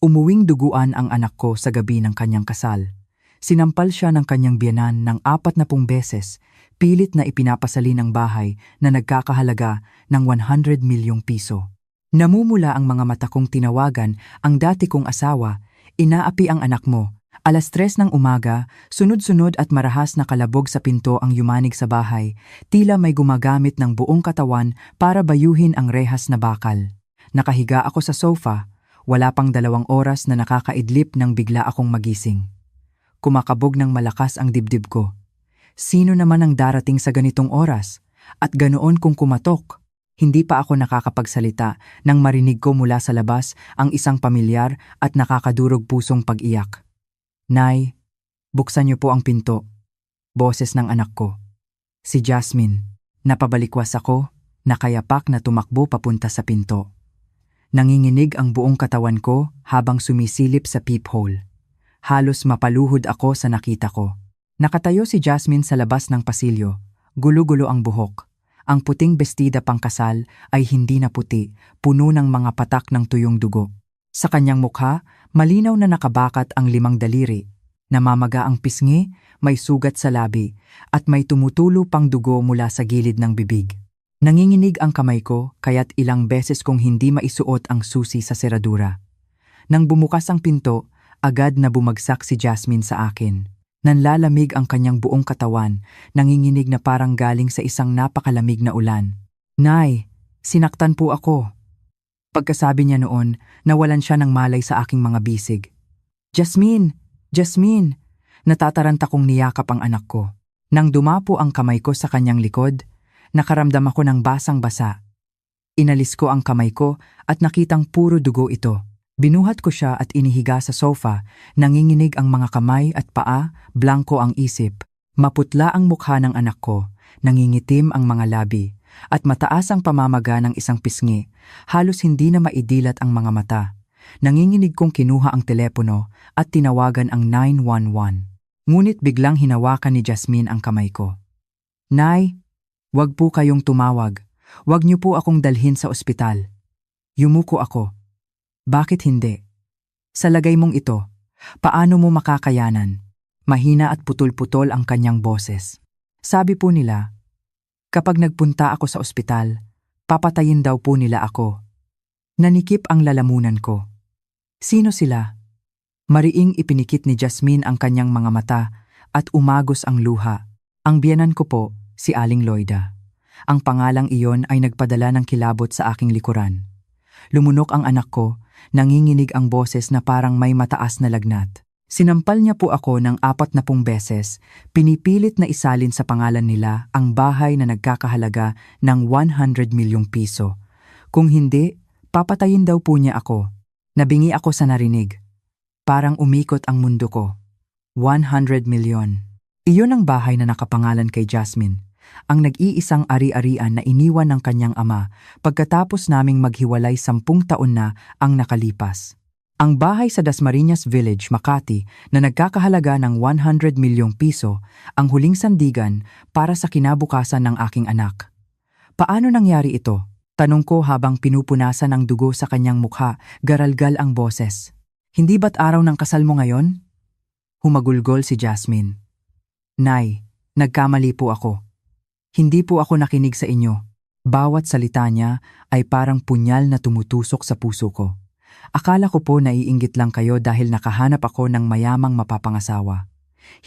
Umuwing duguan ang anak ko sa gabi ng kanyang kasal. Sinampal siya ng kanyang biyenan ng 40 beses, pilit na ipinapasali ng bahay na nagkakahalaga ng 100 milyong piso. Namumula ang mga mata kong tinawagan ang dati kong asawa, inaapi ang anak mo. 3:00 ng umaga, sunod-sunod at marahas na kalabog sa pinto ang yumanig sa bahay, tila may gumagamit ng buong katawan para bayuhin ang rehas na bakal. Nakahiga ako sa sofa, wala pang 2 oras na nakakaidlip nang bigla akong magising. Kumakabog ng malakas ang dibdib ko. Sino naman ang darating sa ganitong oras? At ganoon kung kumatok. Hindi pa ako nakakapagsalita nang marinig ko mula sa labas ang isang pamilyar at nakakadurog pusong pag-iyak. "Nay, buksan niyo po ang pinto." Boses ng anak ko. Si Jasmine. Napabalikwas ako, nakayapak na tumakbo papunta sa pinto. Nanginginig ang buong katawan ko habang sumisilip sa peephole. Halos mapaluhod ako sa nakita ko. Nakatayo si Jasmine sa labas ng pasilyo. Gulo-gulo ang buhok. Ang puting bestida pangkasal ay hindi na puti, puno ng mga patak ng tuyong dugo. Sa kanyang mukha, malinaw na nakabakat ang 5 daliri. Namamaga ang pisngi, may sugat sa labi, at may tumutulo pang dugo mula sa gilid ng bibig. Nanginginig ang kamay ko, kaya't ilang beses kong hindi maisuot ang susi sa seradura. Nang bumukas ang pinto, agad na bumagsak si Jasmine sa akin. Nanlalamig ang kanyang buong katawan, nanginginig na parang galing sa isang napakalamig na ulan. "Nay, sinaktan po ako." Pagkasabi niya noon, nawalan siya ng malay sa aking mga bisig. "Jasmine! Jasmine!" Natataranta kong niyakap ang anak ko. Nang dumapo ang kamay ko sa kanyang likod, nakaramdam ako ng basang-basa. Inalis ko ang kamay ko at nakitang puro dugo ito. Binuhat ko siya at inihiga sa sofa, nanginginig ang mga kamay at paa, blanko ang isip. Maputla ang mukha ng anak ko, nangingitim ang mga labi, at mataas ang pamamaga ng isang pisngi. Halos hindi na maidilat ang mga mata. Nanginginig kong kinuha ang telepono at tinawagan ang 911. Ngunit biglang hinawakan ni Jasmine ang kamay ko. "Nay, wag po kayong tumawag. Wag niyo po akong dalhin sa ospital." Yumuko ako. "Bakit hindi? Sa lagay mong ito, paano mo makakayanan?" Mahina at putol-putol ang kanyang boses. "Sabi po nila, kapag nagpunta ako sa ospital, papatayin daw po nila ako." Nanikip ang lalamunan ko. Sino sila? Mariing ipinikit ni Jasmine ang kanyang mga mata at umagos ang luha. "Ang biyenan ko po, si Aling Loida. Ang pangalang iyon ay nagpadala ng kilabot sa aking likuran." Lumunok ang anak ko, nanginginig ang boses na parang may mataas na lagnat. Sinampal niya po ako ng 40 beses, pinipilit na isalin sa pangalan nila ang bahay na nagkakahalaga ng 100 milyong piso. Kung hindi, papatayin daw po niya ako. Nabingi ako sa narinig. Parang umikot ang mundo ko. 100 milyon. Iyon ang bahay na nakapangalan kay Jasmine. Ang nag-iisang ari-arian na iniwan ng kanyang ama pagkatapos naming maghiwalay 10 taon na ang nakalipas. Ang bahay sa Dasmariñas Village, Makati na nagkakahalaga ng 100 milyong piso ang huling sandigan para sa kinabukasan ng aking anak. Paano nangyari ito? Tanong ko habang pinupunasan ang dugo sa kanyang mukha, garalgal ang boses. "Hindi ba't araw ng kasal mo ngayon?" Humagulgol si Jasmine. "Nay, nagkamali po ako. Hindi po ako nakinig sa inyo." Bawat salita niya ay parang punyal na tumutusok sa puso ko. "Akala ko po naiinggit lang kayo dahil nakahanap ako ng mayamang mapapangasawa.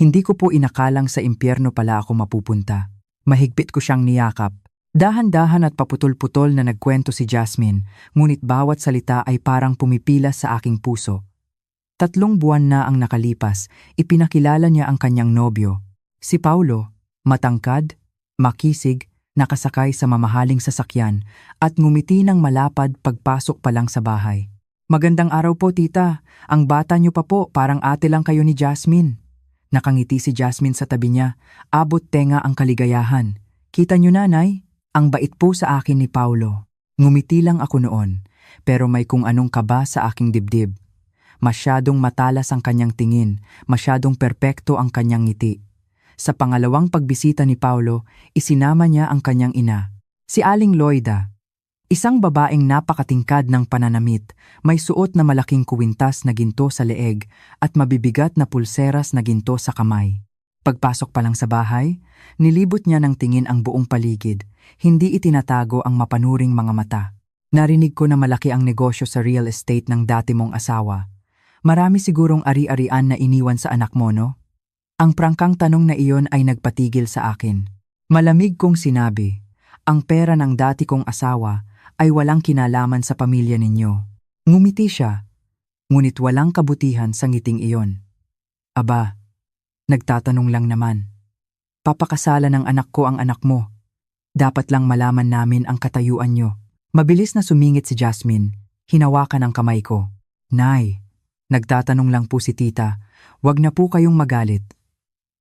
Hindi ko po inakalang sa impyerno pala ako mapupunta." Mahigpit ko siyang niyakap. Dahan-dahan at paputol-putol na nagkwento si Jasmine, ngunit bawat salita ay parang pumipilas sa aking puso. 3 buwan na ang nakalipas, ipinakilala niya ang kanyang nobyo. Si Paulo, matangkad, makisig, nakasakay sa mamahaling sasakyan at ngumiti ng malapad pagpasok pa lang sa bahay. "Magandang araw po, tita. Ang bata niyo pa po, parang ate lang kayo ni Jasmine." Nakangiti si Jasmine sa tabi niya, abot tenga ang kaligayahan. "Kita niyo na, Nay? Ang bait po sa akin ni Paulo." Ngumiti lang ako noon, pero may kung anong kaba sa aking dibdib. Masyadong matalas ang kanyang tingin, masyadong perpekto ang kanyang ngiti. Sa pangalawang pagbisita ni Paulo, isinama niya ang kanyang ina, si Aling Loida. Isang babaeng napakatingkad ng pananamit, may suot na malaking kuwintas na ginto sa leeg at mabibigat na pulseras na ginto sa kamay. Pagpasok pa lang sa bahay, nilibot niya ng tingin ang buong paligid, hindi itinatago ang mapanuring mga mata. Narinig ko na malaki ang negosyo sa real estate ng dati mong asawa. Marami sigurong ari-arian na iniwan sa anak mo, no? Ang prangkang tanong na iyon ay nagpatigil sa akin. Malamig kong sinabi, ang pera ng dati kong asawa ay walang kinalaman sa pamilya ninyo. Ngumiti siya, ngunit walang kabutihan sa ngiting iyon. Aba, nagtatanong lang naman. Papakasalan ng anak ko ang anak mo. Dapat lang malaman namin ang katayuan nyo. Mabilis na sumingit si Jasmine, hinawakan ang kamay ko. Nay, nagtatanong lang po si tita, wag na po kayong magalit.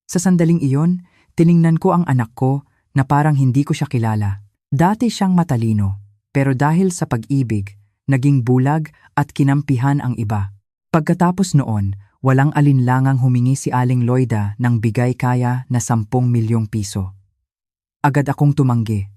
Sa sandaling iyon, tiningnan ko ang anak ko na parang hindi ko siya kilala. Dati siyang matalino, pero dahil sa pag-ibig, naging bulag at kinampihan ang iba. Pagkatapos noon, walang alinlangang humingi si Aling Loida ng bigay kaya na 10 milyong piso. Agad akong tumanggi.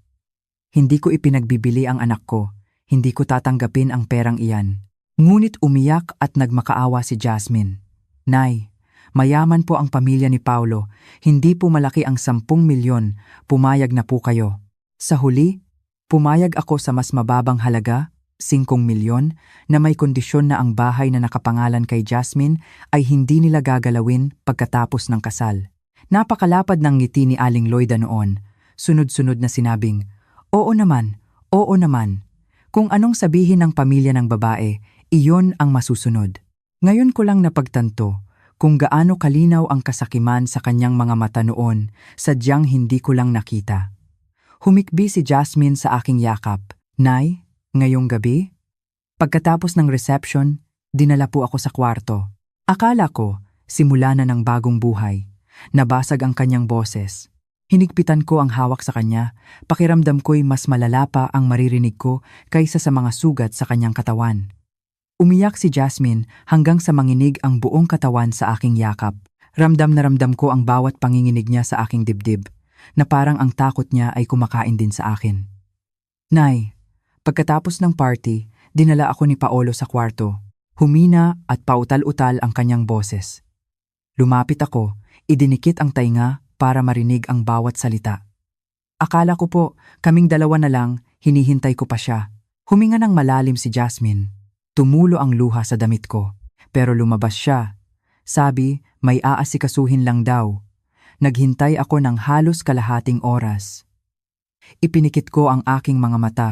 Hindi ko ipinagbibili ang anak ko, hindi ko tatanggapin ang perang iyan. Ngunit umiyak at nagmakaawa si Jasmine. Nay, mayaman po ang pamilya ni Paulo, hindi po malaki ang 10 milyon, pumayag na po kayo. Sa huli, pumayag ako sa mas mababang halaga, 5 milyon, na may kondisyon na ang bahay na nakapangalan kay Jasmine ay hindi nila gagalawin pagkatapos ng kasal. Napakalapad ng ngiti ni Aling Loida noon, sunod-sunod na sinabing, oo naman, oo naman. Kung anong sabihin ng pamilya ng babae, iyon ang masusunod. Ngayon ko lang napagtanto kung gaano kalinaw ang kasakiman sa kanyang mga mata noon, sadyang hindi ko lang nakita. Humikbi si Jasmine sa aking yakap. Nay, ngayong gabi? Pagkatapos ng reception, dinala po ako sa kwarto. Akala ko, simula na ng bagong buhay. Nabasag ang kanyang boses. Hinigpitan ko ang hawak sa kanya, pakiramdam ko'y mas malala pa ang maririnig ko kaysa sa mga sugat sa kanyang katawan. Umiyak si Jasmine hanggang sa manginig ang buong katawan sa aking yakap. Ramdam na ramdam ko ang bawat panginginig niya sa aking dibdib, na parang ang takot niya ay kumakain din sa akin. Nay, pagkatapos ng party, dinala ako ni Paolo sa kwarto. Humina at pautal-utal ang kanyang boses. Lumapit ako, idinikit ang tainga para marinig ang bawat salita. Akala ko po, kaming dalawa na lang, hinihintay ko pa siya. Huminga ng malalim si Jasmine. Tumulo ang luha sa damit ko. Pero lumabas siya. Sabi, may aasikasuhin lang daw. Naghintay ako ng halos kalahating oras. Ipinikit ko ang aking mga mata.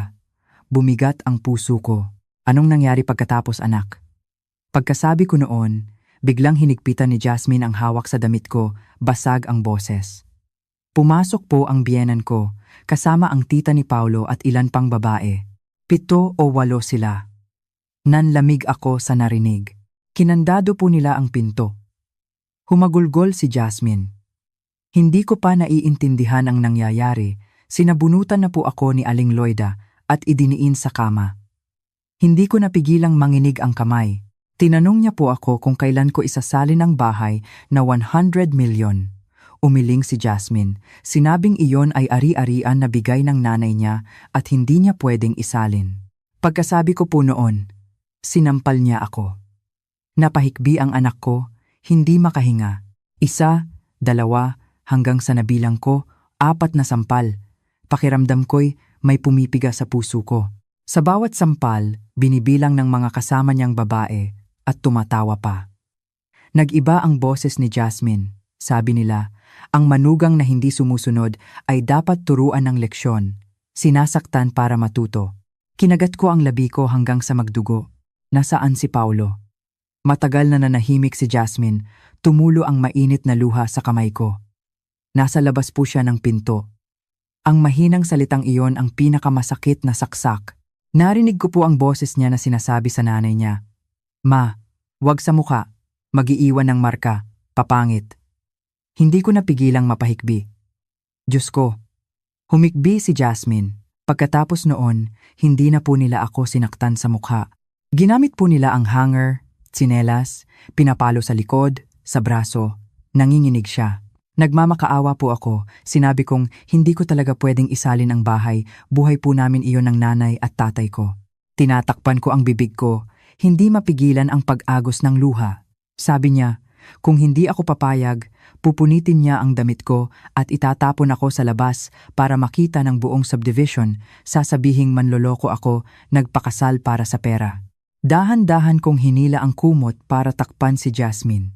Bumigat ang puso ko. Anong nangyari pagkatapos, anak? Pagkasabi ko noon, biglang hinigpitan ni Jasmine ang hawak sa damit ko, basag ang boses. Pumasok po ang biyenan ko, kasama ang tita ni Paulo at ilan pang babae. 7 o 8 sila. Nanlamig ako sa narinig. Kinandado po nila ang pinto. Humagulgol si Jasmine. Hindi ko pa naiintindihan ang nangyayari, sinabunutan na po ako ni Aling Loida at idiniin sa kama. Hindi ko napigilang manginig ang kamay. Tinanong niya po ako kung kailan ko isasalin ang bahay na 100 milyon. Umiling si Jasmine. Sinabing iyon ay ari-arian na bigay ng nanay niya at hindi niya pwedeng isalin. Pagkasabi ko po noon, sinampal niya ako. Napahikbi ang anak ko, hindi makahinga. 1, 2, hanggang sa nabilang ko, 4 na sampal. Pakiramdam ko'y may pumipiga sa puso ko. Sa bawat sampal, binibilang ng mga kasama niyang babae at tumatawa pa. Nag-iba ang boses ni Jasmine. Sabi nila, ang manugang na hindi sumusunod ay dapat turuan ng leksyon. Sinasaktan para matuto. Kinagat ko ang labi ko hanggang sa magdugo. Nasaan si Paulo? Matagal na nanahimik si Jasmine, tumulo ang mainit na luha sa kamay ko. Nasa labas po siya ng pinto. Ang mahinang salitang iyon ang pinakamasakit na saksak. Narinig ko po ang boses niya na sinasabi sa nanay niya, Ma, wag sa mukha, mag-iiwan ng marka, papangit. Hindi ko napigilang mapahikbi. Diyos ko, humikbi si Jasmine. Pagkatapos noon, hindi na po nila ako sinaktan sa mukha. Ginamit po nila ang hanger, tsinelas, pinapalo sa likod, sa braso, nanginginig siya. Nagmamakaawa po ako, sinabi kong hindi ko talaga pwedeng isalin ang bahay, buhay po namin iyon ng nanay at tatay ko. Tinatakpan ko ang bibig ko, hindi mapigilan ang pag-agos ng luha. Sabi niya, kung hindi ako papayag, pupunitin niya ang damit ko at itatapon ako sa labas para makita ng buong subdivision, sasabihing manloloko ako, nagpakasal para sa pera. Dahan-dahan kong hinila ang kumot para takpan si Jasmine.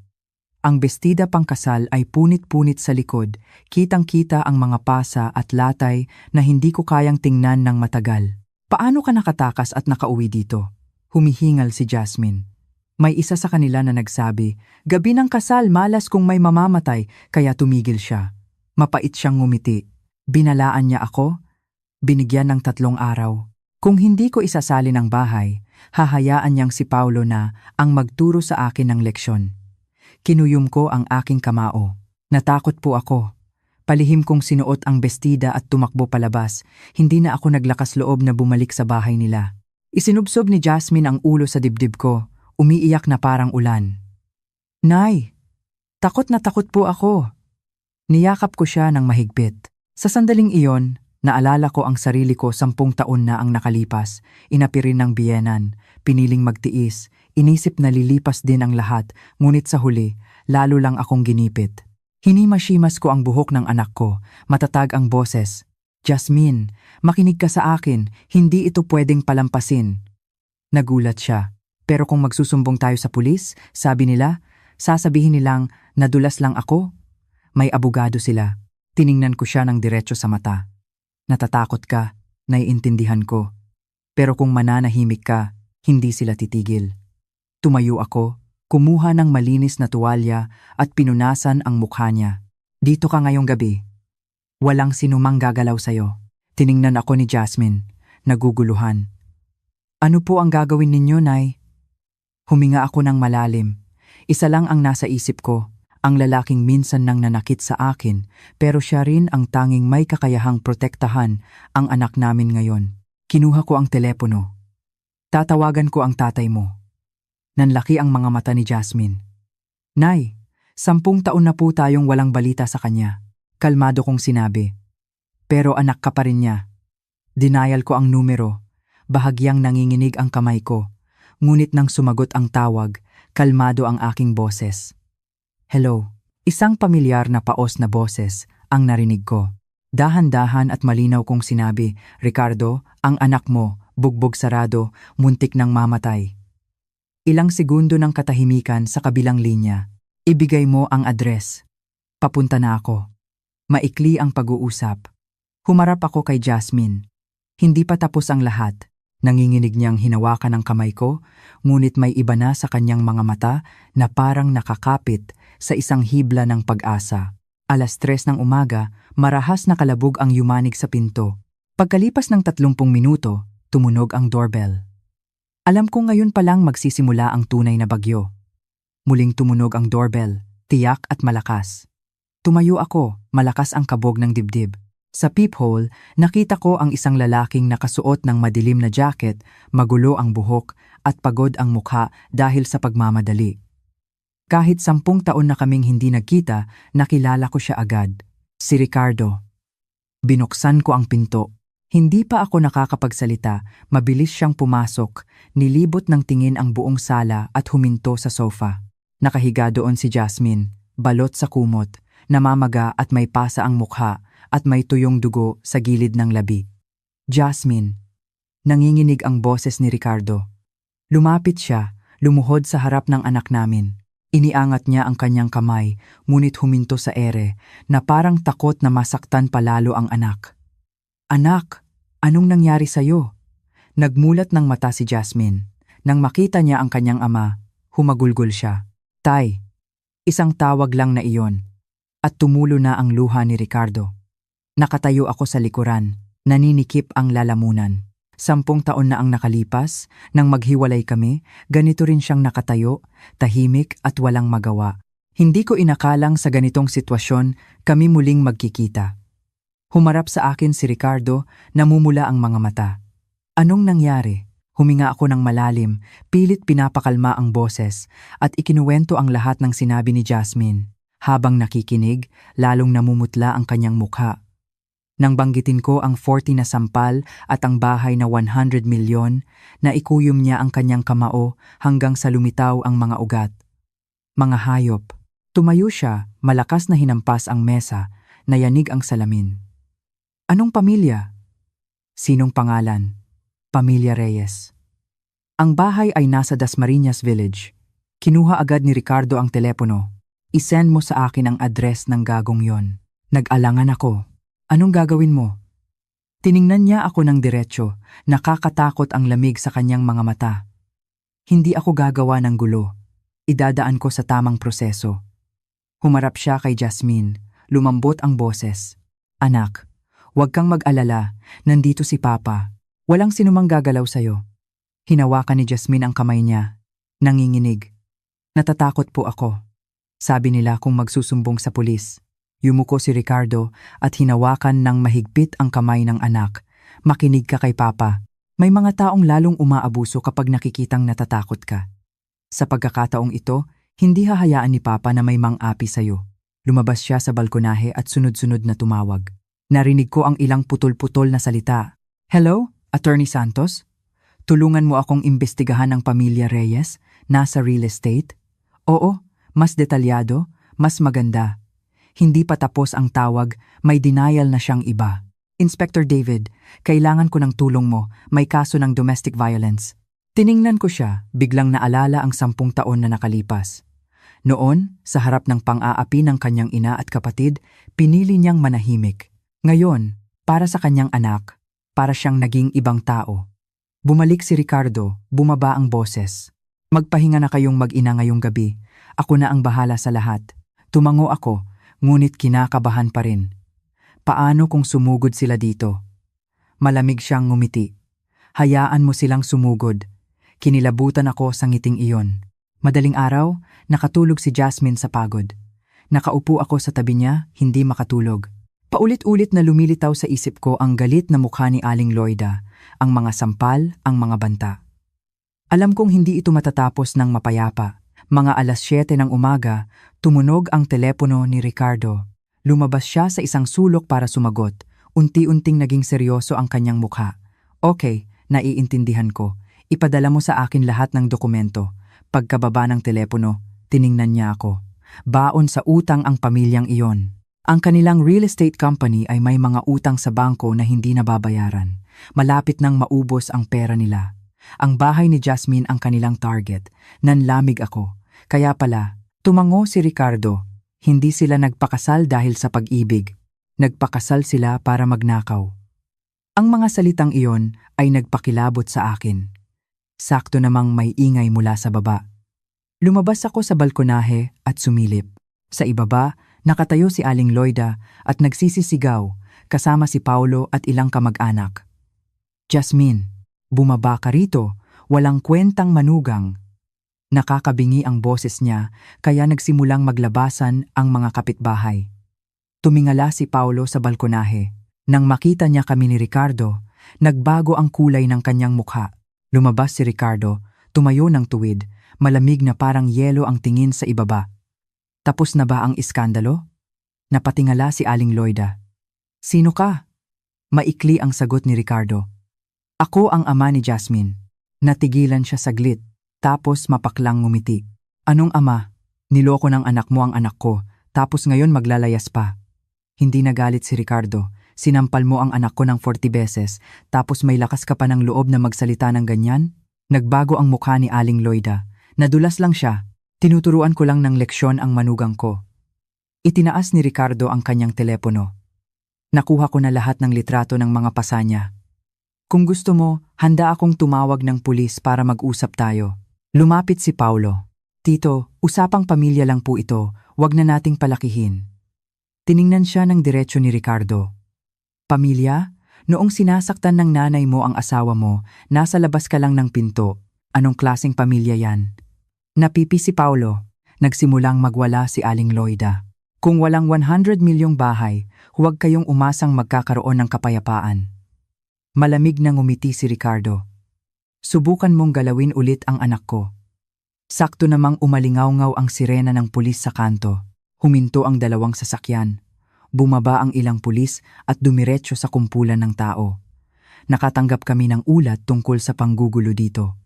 Ang bestida pangkasal ay punit-punit sa likod, kitang-kita ang mga pasa at latay na hindi ko kayang tingnan ng matagal. Paano ka nakatakas at nakauwi dito? Humihingal si Jasmine. May isa sa kanila na nagsabi, gabi ng kasal malas kung may mamamatay, kaya tumigil siya. Mapait siyang ngumiti. Binalaan niya ako, binigyan ng 3 araw. Kung hindi ko isasali ng bahay, hahayaan niyang si Paulo na ang magturo sa akin ng leksyon. Kinuyom ko ang aking kamao. Natakot po ako. Palihim kong sinuot ang bestida at tumakbo palabas. Hindi na ako naglakas loob na bumalik sa bahay nila. Isinubsob ni Jasmine ang ulo sa dibdib ko, umiiyak na parang ulan. Nay, takot na takot po ako. Niyakap ko siya ng mahigpit. Sa sandaling iyon, naalala ko ang sarili ko 10 taon na ang nakalipas, inapirin ng biyenan, piniling magtiis, inisip na lilipas din ang lahat, ngunit sa huli, lalo lang akong ginipit. Hinimasimas ko ang buhok ng anak ko, matatag ang boses. Jasmine, makinig ka sa akin, hindi ito pwedeng palampasin. Nagulat siya, pero kung magsusumbong tayo sa pulis, sabi nila, sasabihin nilang nadulas lang ako. May abogado sila. Tiningnan ko siya ng diretso sa mata. Natatakot ka, naiintindihan ko. Pero kung mananahimik ka, hindi sila titigil. Tumayo ako, kumuha ng malinis na tuwalya at pinunasan ang mukha niya. Dito ka ngayong gabi. Walang sinumang gagalaw sa'yo. Tiningnan ako ni Jasmine, naguguluhan. Ano po ang gagawin ninyo, Nay? Huminga ako ng malalim. Isa lang ang nasa isip ko, ang lalaking minsan nang nanakit sa akin, pero siya rin ang tanging may kakayahang protektahan ang anak namin ngayon. Kinuha ko ang telepono. Tatawagan ko ang tatay mo. Nanlaki ang mga mata ni Jasmine. Nay, 10 taon na po tayong walang balita sa kanya. Kalmado kong sinabi. Pero anak ka pa rin niya. Denial ko ang numero. Bahagyang nanginginig ang kamay ko. Ngunit nang sumagot ang tawag, kalmado ang aking boses. Hello. Isang pamilyar na paos na boses ang narinig ko. Dahan-dahan at malinaw kong sinabi, Ricardo, ang anak mo, bugbog sarado, muntik nang mamatay. Ilang segundo ng katahimikan sa kabilang linya. Ibigay mo ang address. Papunta na ako. Maikli ang pag-uusap. Humarap ako kay Jasmine. Hindi pa tapos ang lahat. Nanginginig niyang hinawakan ang kamay ko, ngunit may iba na sa kanyang mga mata na parang nakakapit sa isang hibla ng pag-asa. 3:00 ng umaga, marahas na kalabog ang yumanig sa pinto. Pagkalipas ng 30 minuto, tumunog ang doorbell. Alam ko ngayon pa lang magsisimula ang tunay na bagyo. Muling tumunog ang doorbell, tiyak at malakas. Tumayo ako, malakas ang kabog ng dibdib. Sa peephole, nakita ko ang isang lalaking nakasuot ng madilim na jacket, magulo ang buhok at pagod ang mukha dahil sa pagmamadali. Kahit 10 taon na kaming hindi nagkita, nakilala ko siya agad. Si Ricardo. Binuksan ko ang pinto. Hindi pa ako nakakapagsalita, mabilis siyang pumasok, nilibot ng tingin ang buong sala at huminto sa sofa. Nakahiga doon si Jasmine, balot sa kumot, namamaga at may pasa ang mukha at may tuyong dugo sa gilid ng labi. Jasmine. Nanginginig ang boses ni Ricardo. Lumapit siya, lumuhod sa harap ng anak namin. Iniangat niya ang kanyang kamay, ngunit huminto sa ere na parang takot na masaktan palalo ang anak. Anak, anong nangyari sa'yo? Nagmulat ng mata si Jasmine. Nang makita niya ang kanyang ama, humagulgol siya. Tay, isang tawag lang na iyon. At tumulo na ang luha ni Ricardo. Nakatayo ako sa likuran, naninikip ang lalamunan. 10 taon na ang nakalipas, nang maghiwalay kami, ganito rin siyang nakatayo, tahimik at walang magawa. Hindi ko inakalang sa ganitong sitwasyon kami muling magkikita. Humarap sa akin si Ricardo, namumula ang mga mata. Anong nangyari? Huminga ako ng malalim, pilit pinapakalma ang boses, at ikinuwento ang lahat ng sinabi ni Jasmine. Habang nakikinig, lalong namumutla ang kanyang mukha. Nang banggitin ko ang 40 na sampal at ang bahay na 100 milyon, naikuyom niya ang kanyang kamao hanggang sa lumitaw ang mga ugat. Mga hayop. Tumayo siya, malakas na hinampas ang mesa, nayanig ang salamin. Anong pamilya? Sinong pangalan? Pamilya Reyes. Ang bahay ay nasa Dasmariñas Village. Kinuha agad ni Ricardo ang telepono. I-send mo sa akin ang address ng gagong yon. Nag-alangan ako. Anong gagawin mo? Tiningnan niya ako ng diretsyo, nakakatakot ang lamig sa kanyang mga mata. Hindi ako gagawa ng gulo. Idadaan ko sa tamang proseso. Humarap siya kay Jasmine, lumambot ang boses. Anak, huwag kang mag-alala, nandito si Papa. Walang sinumang gagalaw sa'yo. Hinawakan ni Jasmine ang kamay niya. Nanginginig. Natatakot po ako. Sabi nila kung magsusumbong sa pulis. Yumuko si Ricardo at hinawakan ng mahigpit ang kamay ng anak. Makinig ka kay Papa. May mga taong lalong umaabuso kapag nakikitang natatakot ka. Sa pagkakataong ito, hindi hahayaan ni Papa na may mang-api sa'yo. Lumabas siya sa balkonahe at sunod-sunod na tumawag. Narinig ko ang ilang putol-putol na salita. Hello, Attorney Santos? Tulungan mo akong imbestigahan ang pamilya Reyes, nasa real estate? Oo, mas detalyado, mas maganda. Hindi pa tapos ang tawag, may denial na siyang iba. Inspector David, kailangan ko ng tulong mo, may kaso ng domestic violence. Tiningnan ko siya, biglang naalala ang 10 taon na nakalipas. Noon, sa harap ng pang-aapi ng kanyang ina at kapatid, pinili niyang manahimik. Ngayon, para sa kanyang anak, para siyang naging ibang tao. Bumalik si Ricardo, bumaba ang boses. Magpahinga na kayong mag-ina ngayong gabi. Ako na ang bahala sa lahat. Tumango ako, ngunit kinakabahan pa rin. Paano kung sumugod sila dito? Malamig siyang ngumiti. Hayaan mo silang sumugod. Kinilabutan ako sa ngiting iyon. Madaling araw, nakatulog si Jasmine sa pagod. Nakaupo ako sa tabi niya, hindi makatulog. Paulit-ulit na lumilitaw sa isip ko ang galit na mukha ni Aling Loida, ang mga sampal, ang mga banta. Alam kong hindi ito matatapos ng mapayapa. Mga 7:00 ng umaga, tumunog ang telepono ni Ricardo. Lumabas siya sa isang sulok para sumagot. Unti-unting naging seryoso ang kanyang mukha. Okay, naiintindihan ko. Ipadala mo sa akin lahat ng dokumento. Pagkababa ng telepono, tiningnan niya ako. Baon sa utang ang pamilyang iyon. Ang kanilang real estate company ay may mga utang sa bangko na hindi nababayaran. Malapit nang maubos ang pera nila. Ang bahay ni Jasmine ang kanilang target. Nanlamig ako. Kaya pala, tumango si Ricardo. Hindi sila nagpakasal dahil sa pag-ibig. Nagpakasal sila para magnakaw. Ang mga salitang iyon ay nagpakilabot sa akin. Sakto namang may ingay mula sa baba. Lumabas ako sa balkonahe at sumilip. Sa ibaba, nakatayo si Aling Loida at nagsisisigaw kasama si Paulo at ilang kamag-anak. Jasmine, bumaba ka rito, walang kwentang manugang. Nakakabingi ang boses niya kaya nagsimulang maglabasan ang mga kapitbahay. Tumingala si Paulo sa balkonahe. Nang makita niya kami ni Ricardo, nagbago ang kulay ng kanyang mukha. Lumabas si Ricardo, tumayo ng tuwid, malamig na parang yelo ang tingin sa ibaba. Tapos na ba ang iskandalo? Napatingala si Aling Loida. Sino ka? Maikli ang sagot ni Ricardo. Ako ang ama ni Jasmine. Natigilan siya saglit. Tapos mapaklang ngumiti. Anong ama? Niloko ng anak mo ang anak ko, tapos ngayon maglalayas pa. Hindi nagalit si Ricardo. Sinampal mo ang anak ko ng 40 beses, tapos may lakas ka pa ng loob na magsalita ng ganyan? Nagbago ang mukha ni Aling Loida. Nadulas lang siya. Tinuturuan ko lang ng leksyon ang manugang ko. Itinaas ni Ricardo ang kanyang telepono. Nakuha ko na lahat ng litrato ng mga pasa niya. Kung gusto mo, handa akong tumawag ng pulis para mag-usap tayo. Lumapit si Paulo. Tito, usapang pamilya lang po ito, wag na nating palakihin. Tiningnan siya ng diretsyo ni Ricardo. Pamilya? Noong sinasaktan ng nanay mo ang asawa mo, nasa labas ka lang ng pinto. Anong klaseng pamilya yan? Napipi si Paulo. Nagsimulang magwala si Aling Loida. Kung walang 100 milyong bahay, huwag kayong umasang magkakaroon ng kapayapaan. Malamig na ngumiti si Ricardo. Subukan mong galawin ulit ang anak ko. Sakto namang umalingaw-ngaw ang sirena ng pulis sa kanto. Huminto ang dalawang sasakyan. Bumaba ang ilang pulis at dumiretso sa kumpulan ng tao. Nakatanggap kami ng ulat tungkol sa panggugulo dito.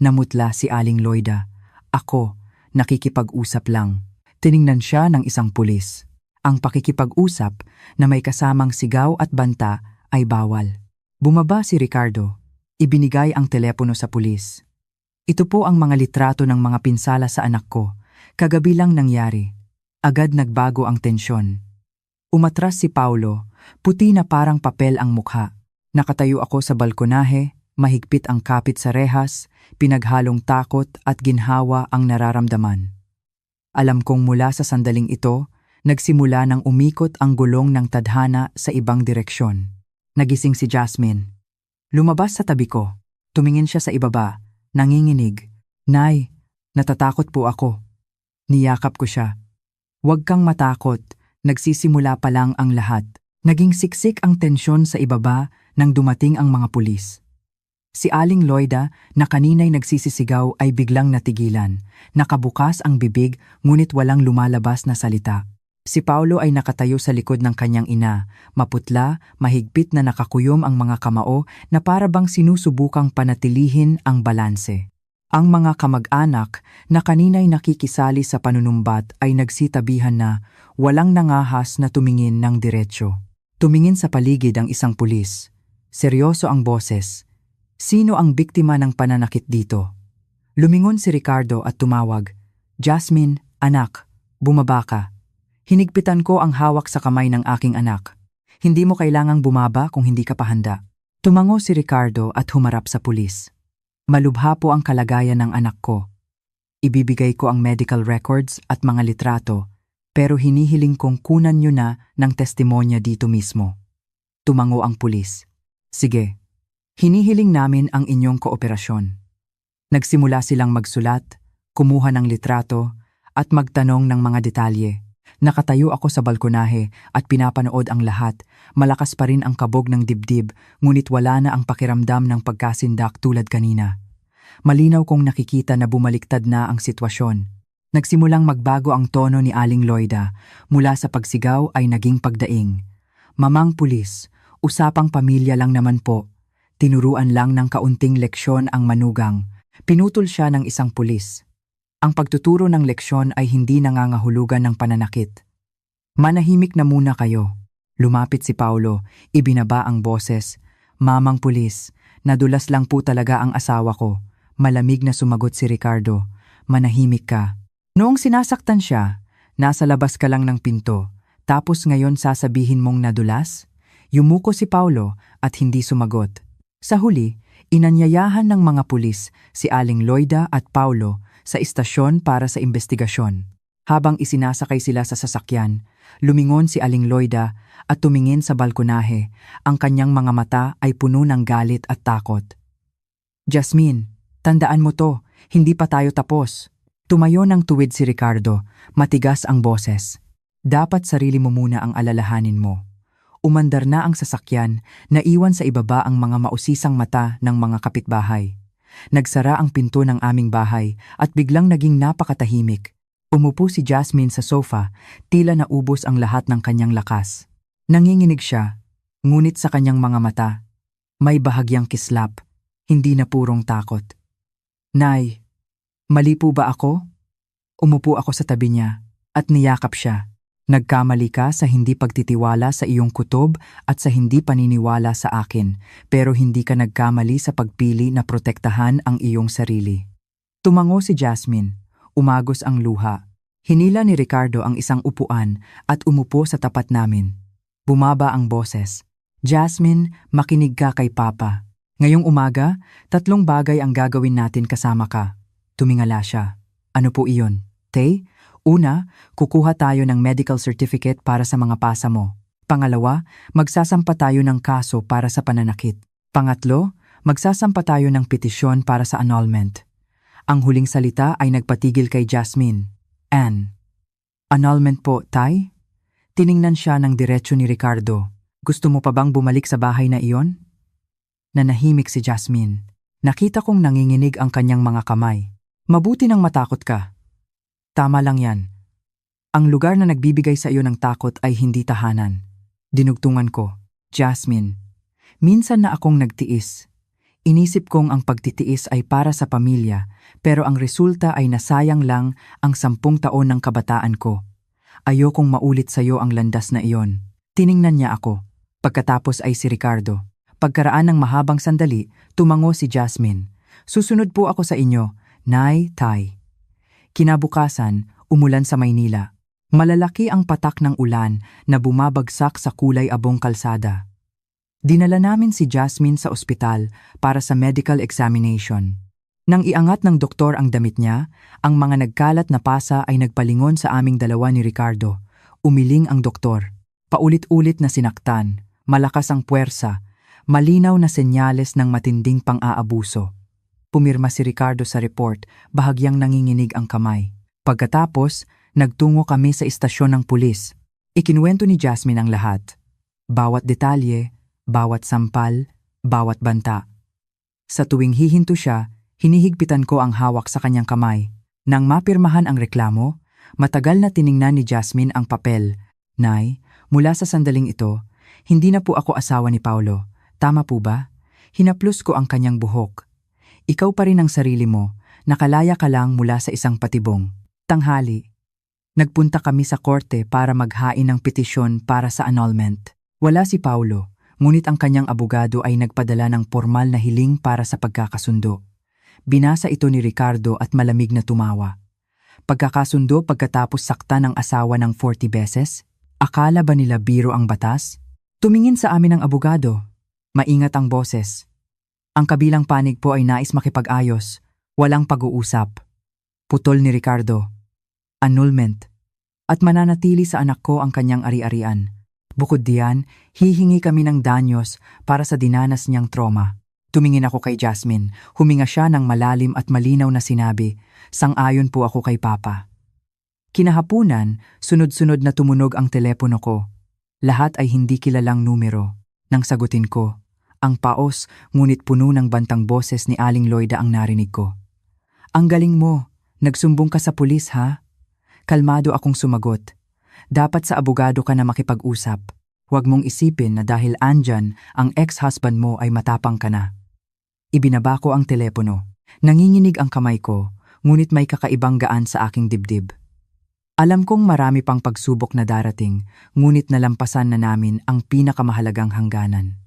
Namutla si Aling Loida. Ako, nakikipag-usap lang. Tiningnan siya ng isang pulis. Ang pakikipag-usap na may kasamang sigaw at banta ay bawal. Bumaba si Ricardo. Ibinigay ang telepono sa pulis. Ito po ang mga litrato ng mga pinsala sa anak ko. Kagabi lang nangyari. Agad nagbago ang tensyon. Umatras si Paulo, puti na parang papel ang mukha. Nakatayo ako sa balkonahe, mahigpit ang kapit sa rehas, pinaghalong takot at ginhawa ang nararamdaman. Alam kong mula sa sandaling ito, nagsimula nang umikot ang gulong ng tadhana sa ibang direksyon. Nagising si Jasmine. Lumabas sa tabi ko. Tumingin siya sa ibaba, nanginginig. Nay, natatakot po ako. Niyakap ko siya. Huwag kang matakot, nagsisimula pa lang ang lahat. Naging siksik ang tensyon sa ibaba nang dumating ang mga pulis. Si Aling Loida na kanina'y nagsisisigaw ay biglang natigilan. Nakabukas ang bibig ngunit walang lumalabas na salita. Si Paulo ay nakatayo sa likod ng kanyang ina, maputla, mahigpit na nakakuyom ang mga kamao na para bang sinusubukang panatilihin ang balanse. Ang mga kamag-anak na kanina'y nakikisali sa panunumbat ay nagsitabihan na walang nangahas na tumingin ng diretsyo. Tumingin sa paligid ang isang pulis. Seryoso ang boses. Sino ang biktima ng pananakit dito? Lumingon si Ricardo at tumawag. Jasmine, anak, bumaba ka. Hinigpitan ko ang hawak sa kamay ng aking anak. Hindi mo kailangang bumaba kung hindi ka pa handa. Tumango si Ricardo at humarap sa pulis. Malubha po ang kalagayan ng anak ko. Ibibigay ko ang medical records at mga litrato, pero hinihiling kong kunan nyo na ng testimonya dito mismo. Tumango ang pulis. Sige, hinihiling namin ang inyong kooperasyon. Nagsimula silang magsulat, kumuha ng litrato, at magtanong ng mga detalye. Nakatayo ako sa balkonahe at pinapanood ang lahat. Malakas pa rin ang kabog ng dibdib, ngunit wala na ang pakiramdam ng pagkasindak tulad kanina. Malinaw kong nakikita na bumaliktad na ang sitwasyon. Nagsimulang magbago ang tono ni Aling Loida. Mula sa pagsigaw ay naging pagdaing. Mamang pulis, usapang pamilya lang naman po. Tinuruan lang ng kaunting leksyon ang manugang. Pinutol siya ng isang pulis. Ang pagtuturo ng leksyon ay hindi nangangahulugan ng pananakit. Manahimik na muna kayo. Lumapit si Paulo, ibinaba ang boses. Mamang pulis, nadulas lang po talaga ang asawa ko. Malamig na sumagot si Ricardo. Manahimik ka. Noong sinasaktan siya, nasa labas ka lang ng pinto, tapos ngayon sasabihin mong nadulas? Yumuko si Paulo at hindi sumagot. Sa huli, inanyayahan ng mga pulis si Aling Loida at Paulo sa istasyon para sa investigasyon. Habang isinasakay sila sa sasakyan, lumingon si Aling Loida at tumingin sa balkonahe. Ang kanyang mga mata ay puno ng galit at takot. Jasmine, tandaan mo to, hindi pa tayo tapos. Tumayo ng tuwid si Ricardo, matigas ang boses. Dapat sarili mo muna ang alalahanin mo. Umandar na ang sasakyan, naiwan sa ibaba ang mga mausisang mata ng mga kapitbahay. Nagsara ang pinto ng aming bahay at biglang naging napakatahimik. Umupo si Jasmine sa sofa, tila naubos ang lahat ng kanyang lakas. Nanginginig siya, ngunit sa kanyang mga mata, may bahagyang kislap, hindi na purong takot. Nay, mali po ba ako? Umupo ako sa tabi niya at niyakap siya. Nagkamali ka sa hindi pagtitiwala sa iyong kutob at sa hindi paniniwala sa akin, pero hindi ka nagkamali sa pagpili na protektahan ang iyong sarili. Tumango si Jasmine, umagos ang luha. Hinila ni Ricardo ang isang upuan at umupo sa tapat namin. Bumaba ang boses. Jasmine, makinig ka kay Papa. Ngayong umaga, 3 bagay ang gagawin natin kasama ka. Tumingala siya. Ano po iyon? Tay? Una, kukuha tayo ng medical certificate para sa mga pasa mo. Pangalawa, magsasampa tayo ng kaso para sa pananakit. Pangatlo, magsasampa tayo ng petisyon para sa annulment. Ang huling salita ay nagpatigil kay Jasmine. Anne. Annulment po, Tay? Tiningnan siya ng diretsyo ni Ricardo. Gusto mo pa bang bumalik sa bahay na iyon? Nanahimik si Jasmine. Nakita kong nanginginig ang kanyang mga kamay. Mabuti nang matakot ka. Tama lang yan. Ang lugar na nagbibigay sa iyo ng takot ay hindi tahanan. Dinugtungan ko, Jasmine. Minsan na akong nagtiis. Inisip kong ang pagtitiis ay para sa pamilya, pero ang resulta ay nasayang lang ang 10 taon ng kabataan ko. Ayokong maulit sa iyo ang landas na iyon. Tiningnan niya ako. Pagkatapos ay si Ricardo. Pagkaraan ng mahabang sandali, tumango si Jasmine. Susunod po ako sa inyo, Nay, Tay. Kinabukasan, umulan sa Maynila. Malalaki ang patak ng ulan na bumabagsak sa kulay abong kalsada. Dinala namin si Jasmine sa ospital para sa medical examination. Nang iangat ng doktor ang damit niya, ang mga nagkalat na pasa ay nagpalingon sa aming dalawa ni Ricardo. Umiling ang doktor. Paulit-ulit na sinaktan, malakas ang puwersa, malinaw na senyales ng matinding pang-aabuso. Pumirma si Ricardo sa report, bahagyang nanginginig ang kamay. Pagkatapos, nagtungo kami sa istasyon ng pulis. Ikinuwento ni Jasmine ang lahat. Bawat detalye, bawat sampal, bawat banta. Sa tuwing hihinto siya, hinihigpitan ko ang hawak sa kanyang kamay. Nang mapirmahan ang reklamo, matagal na tiningnan ni Jasmine ang papel. Nay, mula sa sandaling ito, hindi na po ako asawa ni Paulo. Tama po ba? Hinaplos ko ang kanyang buhok. Ikaw pa rin ang sarili mo, nakalaya ka lang mula sa isang patibong. Tanghali. Nagpunta kami sa korte para maghain ng petisyon para sa annulment. Wala si Paulo. Ngunit ang kanyang abogado ay nagpadala ng formal na hiling para sa pagkakasundo. Binasa ito ni Ricardo at malamig na tumawa. Pagkakasundo pagkatapos sakta ng asawa ng 40 beses? Akala ba nila biro ang batas? Tumingin sa amin ang abogado. Maingat ang boses. Ang kabilang panig po ay nais makipag-ayos. Walang pag-uusap. Putol ni Ricardo. Annulment. At mananatili sa anak ko ang kanyang ari-arian. Bukod diyan, hihingi kami ng danyos para sa dinanas niyang trauma. Tumingin ako kay Jasmine, huminga siya ng malalim at malinaw na sinabi, sang-ayon po ako kay Papa. Kinahapunan, sunod-sunod na tumunog ang telepono ko. Lahat ay hindi kilalang numero. Nang sagutin ko, ang paos ngunit puno ng bantang boses ni Aling Loida ang narinig ko. Ang galing mo, nagsumbong ka sa pulis ha? Kalmado akong sumagot. Dapat sa abogado ka na makipag-usap. Huwag mong isipin na dahil andyan ang ex-husband mo ay matapang ka na. Ibinaba ko ang telepono. Nanginginig ang kamay ko, ngunit may kakaibang gaan sa aking dibdib. Alam kong marami pang pagsubok na darating, ngunit nalampasan na namin ang pinakamahalagang hangganan.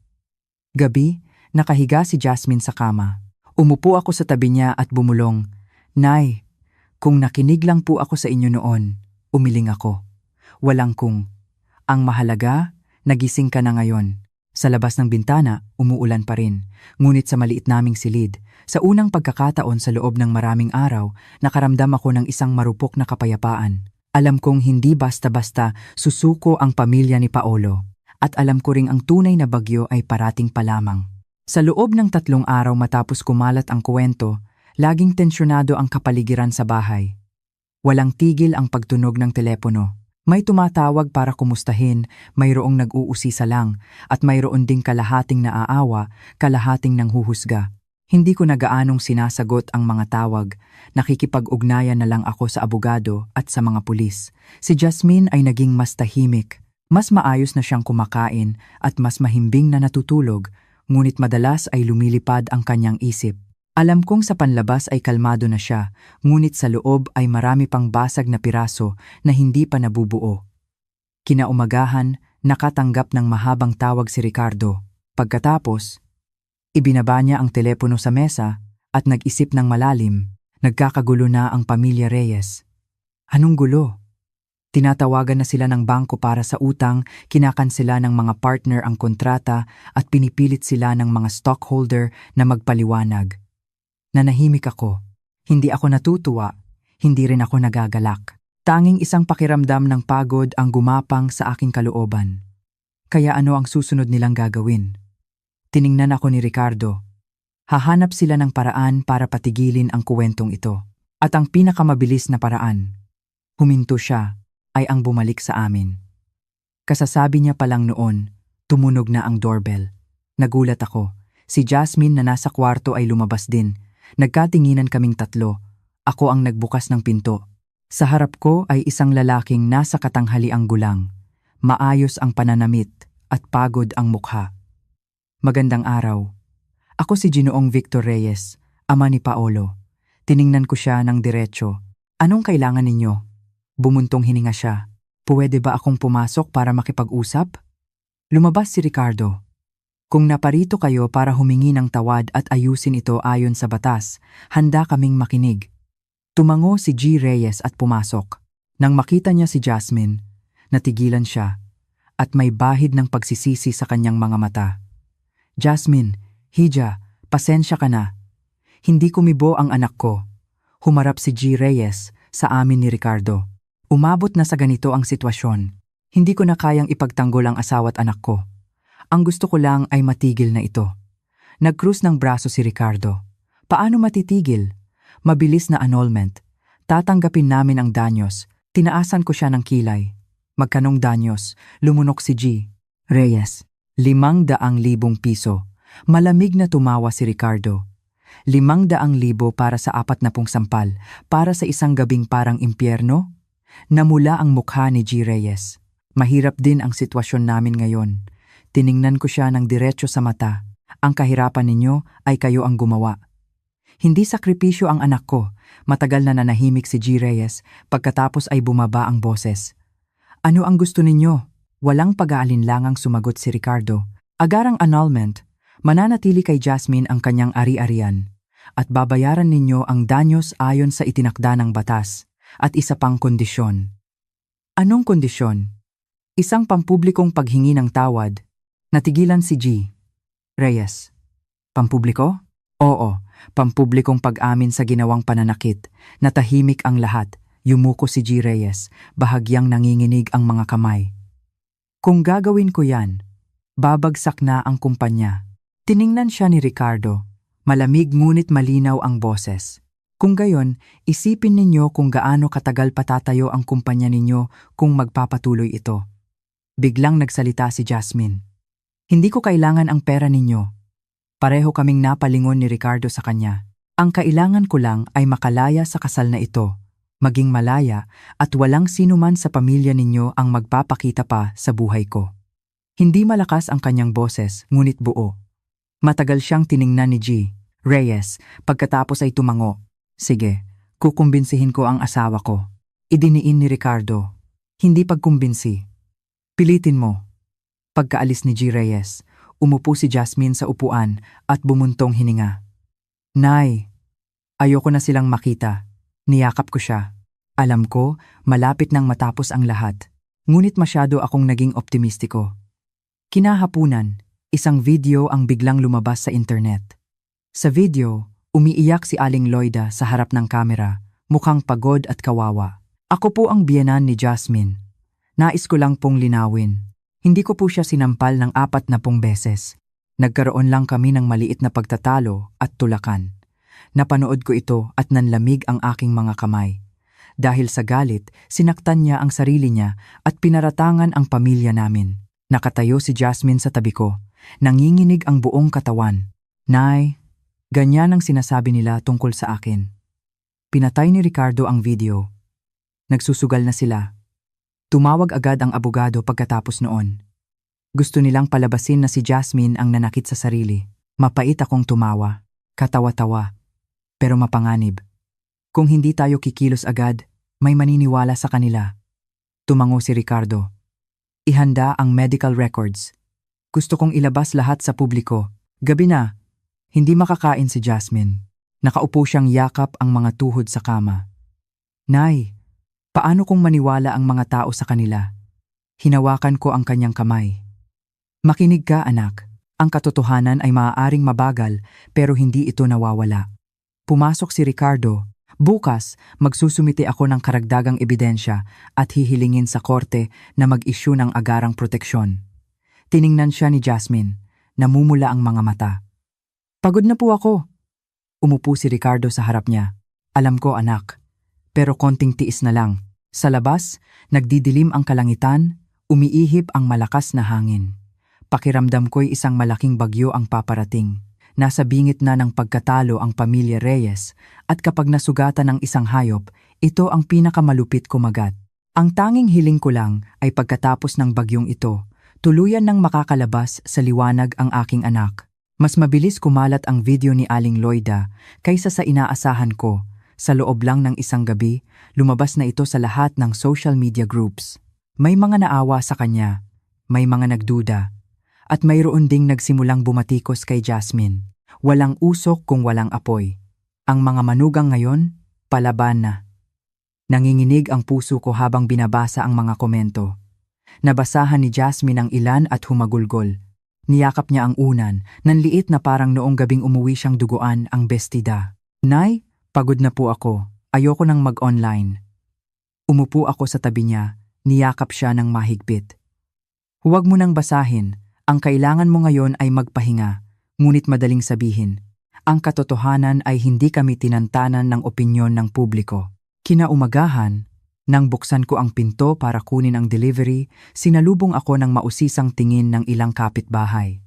Gabi, nakahiga si Jasmine sa kama. Umupo ako sa tabi niya at bumulong, Nay, kung nakinig lang po ako sa inyo noon, umiling ako. Walang kung. Ang mahalaga, nagising ka na ngayon. Sa labas ng bintana, umuulan pa rin. Ngunit sa maliit naming silid, sa unang pagkakataon sa loob ng maraming araw, nakaramdam ako ng isang marupok na kapayapaan. Alam kong hindi basta-basta susuko ang pamilya ni Paolo. At alam ko ring ang tunay na bagyo ay parating pa lamang. Sa loob ng 3 araw matapos kumalat ang kwento, laging tensyonado ang kapaligiran sa bahay. Walang tigil ang pagtunog ng telepono. May tumatawag para kumustahin, mayroong nag-uusisa lang, at mayroon ding kalahating naaawa, kalahating nanghuhusga. Hindi ko na gaanong sinasagot ang mga tawag, nakikipag-ugnayan na lang ako sa abogado at sa mga pulis. Si Jasmine ay naging mas tahimik, mas maayos na siyang kumakain at mas mahimbing na natutulog, ngunit madalas ay lumilipad ang kanyang isip. Alam kong sa panlabas ay kalmado na siya, ngunit sa loob ay marami pang basag na piraso na hindi pa nabubuo. Kinaumagahan, nakatanggap ng mahabang tawag si Ricardo. Pagkatapos, ibinaba niya ang telepono sa mesa at nag-isip ng malalim. Nagkakagulo na ang pamilya Reyes. Anong gulo? Tinatawagan na sila ng bangko para sa utang, kinakansela ng mga partner ang kontrata at pinipilit sila ng mga stockholder na magpaliwanag. Nanahimik ako. Hindi ako natutuwa, hindi rin ako nagagalak. Tanging isang pakiramdam ng pagod ang gumapang sa aking kalooban. Kaya ano ang susunod nilang gagawin? Tiningnan ako ni Ricardo. Hahanap sila ng paraan para patigilin ang kuwentong ito. At ang pinakamabilis na paraan, huminto siya, ay ang bumalik sa amin. Kasasabi niya pa lang noon, tumunog na ang doorbell. Nagulat ako. Si Jasmine na nasa kwarto ay lumabas din. Nagkatinginan kaming tatlo. Ako ang nagbukas ng pinto. Sa harap ko ay isang lalaking nasa katanghaliang gulang. Maayos ang pananamit at pagod ang mukha. Magandang araw. Ako si Ginoong Victor Reyes, ama ni Paolo. Tiningnan ko siya ng diretso. Anong kailangan ninyo? Bumuntong hininga siya. Puwede ba akong pumasok para makipag-usap? Lumabas si Ricardo. Kung naparito kayo para humingi ng tawad at ayusin ito ayon sa batas, handa kaming makinig. Tumango si G. Reyes at pumasok. Nang makita niya si Jasmine, natigilan siya at may bahid ng pagsisisi sa kanyang mga mata. Jasmine, Hija, pasensya ka na. Hindi kumibo ang anak ko. Humarap si G. Reyes sa amin ni Ricardo. Umabot na sa ganito ang sitwasyon. Hindi ko na kayang ipagtanggol ang asawa at anak ko. Ang gusto ko lang ay matigil na ito. Nagkrus ng braso si Ricardo. Paano matitigil? Mabilis na annulment. Tatanggapin namin ang danyos. Tinaasan ko siya ng kilay. Magkanong danyos? Lumunok si G. Reyes. 500,000 piso. Malamig na tumawa si Ricardo. 500,000 para sa 40 sampal, para sa isang gabing parang impyerno? Namula ang mukha ni G. Reyes. Mahirap din ang sitwasyon namin ngayon. Tiningnan ko siya ng diretso sa mata. Ang kahirapan ninyo ay kayo ang gumawa. Hindi sakripisyo ang anak ko. Matagal na nanahimik si G. Reyes, pagkatapos ay bumaba ang boses. Ano ang gusto ninyo? Walang pag-aalinlangang sumagot si Ricardo. Agarang annulment, mananatili kay Jasmine ang kanyang ari-arian at babayaran ninyo ang danyos ayon sa itinakda ng batas at isa pang kondisyon. Anong kondisyon? Isang pampublikong paghingi ng tawad. Natigilan si G. Reyes. Pampubliko? Oo, pampublikong pag-amin sa ginawang pananakit. Natahimik ang lahat. Yumuko si G. Reyes, bahagyang nanginginig ang mga kamay. Kung gagawin ko yan, babagsak na ang kumpanya. Tiningnan siya ni Ricardo. Malamig ngunit malinaw ang boses. Kung gayon, isipin ninyo kung gaano katagal patatayo ang kumpanya ninyo kung magpapatuloy ito. Biglang nagsalita si Jasmine. Hindi ko kailangan ang pera ninyo. Pareho kaming napalingon ni Ricardo sa kanya. Ang kailangan ko lang ay makalaya sa kasal na ito, maging malaya at walang sinuman sa pamilya ninyo ang magpapakita pa sa buhay ko. Hindi malakas ang kanyang boses, ngunit buo. Matagal siyang tiningnan ni G. Reyes, pagkatapos ay tumango. Sige, kukumbinsihin ko ang asawa ko. Idiniin ni Ricardo. Hindi pagkumbinsi. Pilitin mo. Pagkaalis ni G. Reyes, umupo si Jasmine sa upuan at bumuntong hininga. Nay, ayoko na silang makita. Niyakap ko siya. Alam ko, malapit nang matapos ang lahat. Ngunit masyado akong naging optimistiko. Kinahapunan, isang video ang biglang lumabas sa internet. Sa video, umiiyak si Aling Loida sa harap ng kamera, mukhang pagod at kawawa. Ako po ang biyenan ni Jasmine. Nais ko lang pong linawin. Hindi ko po siya sinampal ng 40 beses. Nagkaroon lang kami ng maliit na pagtatalo at tulakan. Napanood ko ito at nanlamig ang aking mga kamay. Dahil sa galit, sinaktan niya ang sarili niya at pinaratangan ang pamilya namin. Nakatayo si Jasmine sa tabi ko. Nanginginig ang buong katawan. Nay, ganyan ang sinasabi nila tungkol sa akin. Pinatay ni Ricardo ang video. Nagsusugal na sila. Tumawag agad ang abogado pagkatapos noon. Gusto nilang palabasin na si Jasmine ang nanakit sa sarili. Mapait akong tumawa. Katawa-tawa. Pero mapanganib. Kung hindi tayo kikilos agad, may maniniwala sa kanila. Tumango si Ricardo. Ihanda ang medical records. Gusto kong ilabas lahat sa publiko. Gabi na. Hindi makakain si Jasmine. Nakaupo siyang yakap ang mga tuhod sa kama. Nay, paano kung maniwala ang mga tao sa kanila? Hinawakan ko ang kanyang kamay. Makinig ka, anak. Ang katotohanan ay maaaring mabagal pero hindi ito nawawala. Pumasok si Ricardo. Bukas, magsusumite ako ng karagdagang ebidensya at hihilingin sa korte na mag-issue ng agarang proteksyon. Tiningnan siya ni Jasmine. Namumula ang mga mata. Pagod na po ako. Umupo si Ricardo sa harap niya. Alam ko, anak. Pero konting tiis na lang. Sa labas, nagdidilim ang kalangitan, umiihip ang malakas na hangin. Pakiramdam ko'y isang malaking bagyo ang paparating. Nasa bingit na ng pagkatalo ang pamilya Reyes at kapag nasugatan ng isang hayop, Ito ang pinakamalupit kumagat. Ang tanging hiling ko lang ay pagkatapos ng bagyong ito, tuluyan nang makakalabas sa liwanag ang aking anak. Mas mabilis kumalat ang video ni Aling Loida kaysa sa inaasahan ko. Sa loob lang ng isang gabi, lumabas na ito sa lahat ng social media groups. May mga naawa sa kanya, may mga nagduda, at mayroon ding nagsimulang bumatikos kay Jasmine. Walang usok kung walang apoy. Ang mga manugang ngayon, palaban na. Nanginginig ang puso ko habang binabasa ang mga komento. Nabasahan ni Jasmine ang ilan at humagulgol. Niyakap niya ang unan, nanliit na parang noong gabing umuwi siyang duguan ang bestida. Nay, pagod na po ako. Ayoko nang mag-online. Umupo ako sa tabi niya, niyakap siya ng mahigpit. Huwag mo nang basahin. Ang kailangan mo ngayon ay magpahinga. Ngunit madaling sabihin, ang katotohanan ay hindi kami tinantanan ng opinyon ng publiko. Kinaumagahan, nang buksan ko ang pinto para kunin ang delivery, sinalubong ako ng mausisang tingin ng ilang kapitbahay.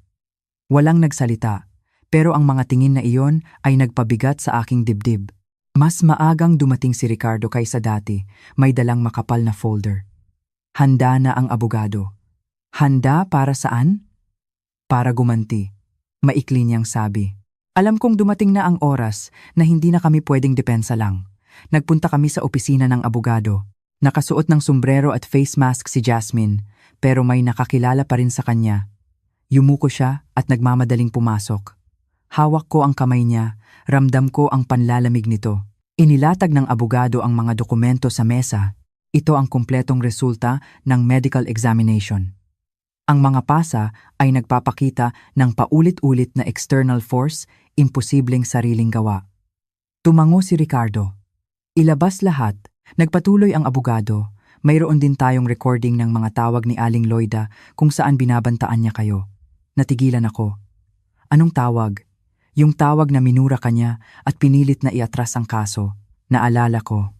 Walang nagsalita, pero ang mga tingin na iyon ay nagpabigat sa aking dibdib. Mas maagang dumating si Ricardo kaysa dati, may dalang makapal na folder. Handa na ang abogado. Handa para saan? Para gumanti. Maikli niyang sabi. Alam kong dumating na ang oras na hindi na kami pwedeng depensa lang. Nagpunta kami sa opisina ng abogado. Nakasuot ng sombrero at face mask si Jasmine, pero may nakakilala pa rin sa kanya. Yumuko siya at nagmamadaling pumasok. Hawak ko ang kamay niya, ramdam ko ang panlalamig nito. Inilatag ng abogado ang mga dokumento sa mesa. Ito ang kumpletong resulta ng medical examination. Ang mga pasa ay nagpapakita ng paulit-ulit na external force, imposibleng sariling gawa. Tumango si Ricardo. Ilabas lahat. Nagpatuloy ang abogado. Mayroon din tayong recording ng mga tawag ni Aling Loida kung saan binabantaan niya kayo. Natigilan ako. Anong tawag? Yung tawag na minura kanya at pinilit na iatras ang kaso. Naalala ko.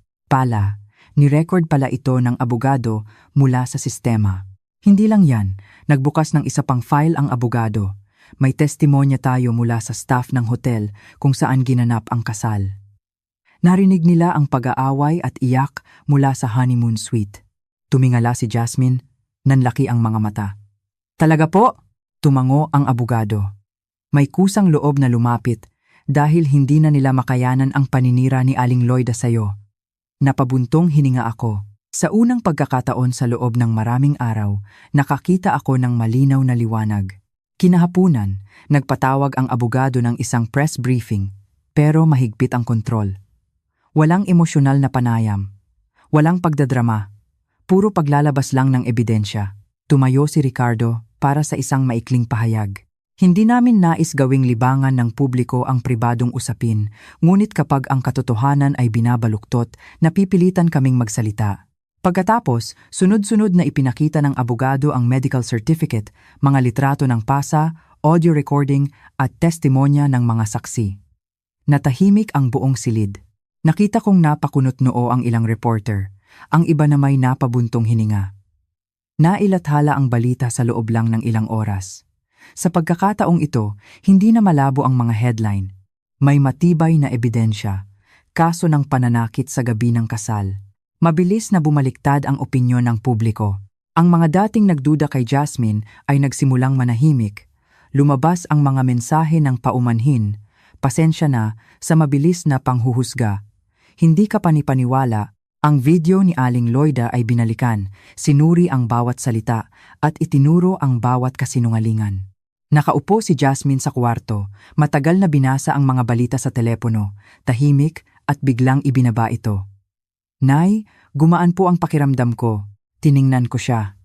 Ni-record pala ito ng abogado mula sa sistema. Hindi lang yan, nagbukas ng isa pang file ang abogado. May testimonya tayo mula sa staff ng hotel kung saan ginanap ang kasal. Narinig nila ang pag-aaway at iyak mula sa honeymoon suite. Tumingala si Jasmine, nanlaki ang mga mata. Talaga po? Tumango ang abogado. May kusang loob na lumapit dahil hindi na nila makayanan ang paninira ni Aling Loida sa'yo. Napabuntong hininga ako. Sa unang pagkakataon sa loob ng maraming araw, nakakita ako ng malinaw na liwanag. Kinahapunan, nagpatawag ang abogado ng isang press briefing, pero mahigpit ang kontrol. Walang emosyonal na panayam. Walang pagdadrama. Puro paglalabas lang ng ebidensya. Tumayo si Ricardo para sa isang maikling pahayag. Hindi namin nais gawing libangan ng publiko ang pribadong usapin, ngunit kapag ang katotohanan ay binabaluktot, napipilitan kaming magsalita. Pagkatapos, sunod-sunod na ipinakita ng abogado ang medical certificate, mga litrato ng pasa, audio recording at testimonya ng mga saksi. Natahimik ang buong silid. Nakita kong napakunot noo ang ilang reporter, ang iba na may napabuntong hininga. Nailathala ang balita sa loob lang ng ilang oras. Sa pagkakataong ito, hindi na malabo ang mga headline. May matibay na ebidensya, kaso ng pananakit sa gabi ng kasal. Mabilis na bumaliktad ang opinyon ng publiko. Ang mga dating nagduda kay Jasmine ay nagsimulang manahimik. Lumabas ang mga mensahe ng paumanhin, pasensya na sa mabilis na panghuhusga. Hindi ka panipaniwala, ang video ni Aling Loida ay binalikan, sinuri ang bawat salita at itinuro ang bawat kasinungalingan. Nakaupo si Jasmine sa kwarto, matagal na binasa ang mga balita sa telepono, tahimik at biglang ibinaba ito. Nay, gumaan po ang pakiramdam ko. Tiningnan ko siya.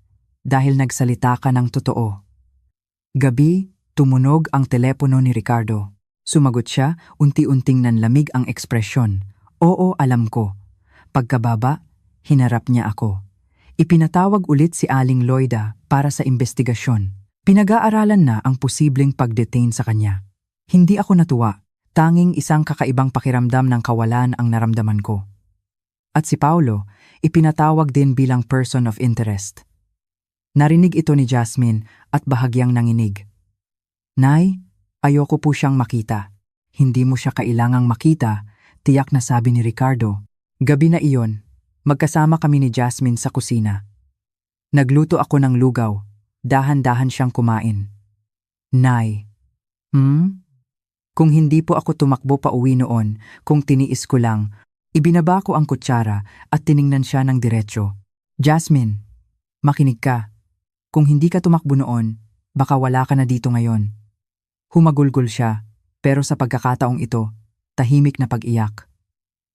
Dahil nagsalita ka ng totoo. Gabi, tumunog ang telepono ni Ricardo. Sumagot siya, unti-unting nanlamig ang ekspresyon. Oo, alam ko. Pagkababa, hinarap niya ako. Ipinatawag ulit si Aling Loida para sa investigasyon. Pinag-aaralan na ang posibleng pag-detain sa kanya. Hindi ako natuwa. Tanging isang kakaibang pakiramdam ng kawalan ang naramdaman ko. At si Paulo, ipinatawag din bilang person of interest. Narinig ito ni Jasmine at bahagyang nanginig. Nay, ayoko po siyang makita. Hindi mo siya kailangang makita, tiyak na sabi ni Ricardo. Gabi na iyon, magkasama kami ni Jasmine sa kusina. Nagluto ako ng lugaw, dahan-dahan siyang kumain. Nay, kung hindi po ako tumakbo pa uwi noon, kung tiniis ko lang, ibinaba ko ang kutsara at tiningnan siya ng diretsyo. Jasmine, makinig ka. Kung hindi ka tumakbo noon, baka wala ka na dito ngayon. Humagulgol siya, pero sa pagkakataong ito, tahimik na pag-iyak.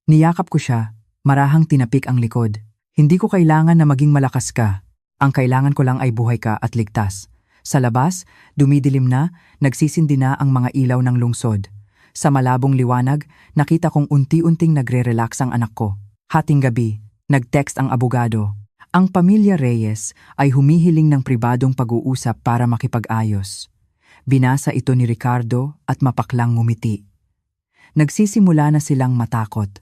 Niyakap ko siya, marahang tinapik ang likod. Hindi ko kailangan na maging malakas ka. Ang kailangan ko lang ay buhay ka at ligtas. Sa labas, dumidilim na, nagsisindi na ang mga ilaw ng lungsod. Sa malabong liwanag, nakita kong unti-unting nagre-relax ang anak ko. Hating gabi, nag-text ang abogado. Ang pamilya Reyes ay humihiling ng pribadong pag-uusap para makipag-ayos. Binasa ito ni Ricardo at mapaklang ngumiti. Nagsisimula na silang matakot.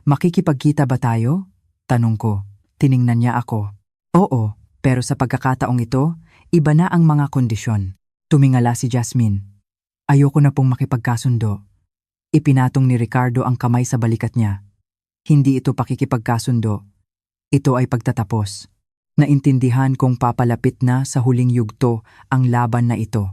Makikipagkita ba tayo? Tanong ko. Tiningnan niya ako. Oo, pero sa pagkakataong ito, iba na ang mga kondisyon. Tumingala si Jasmine. Ayoko na pong makipagkasundo. Ipinatong ni Ricardo ang kamay sa balikat niya. Hindi ito pakikipagkasundo. Ito ay pagtatapos. Naintindihan kong papalapit na sa huling yugto ang laban na ito.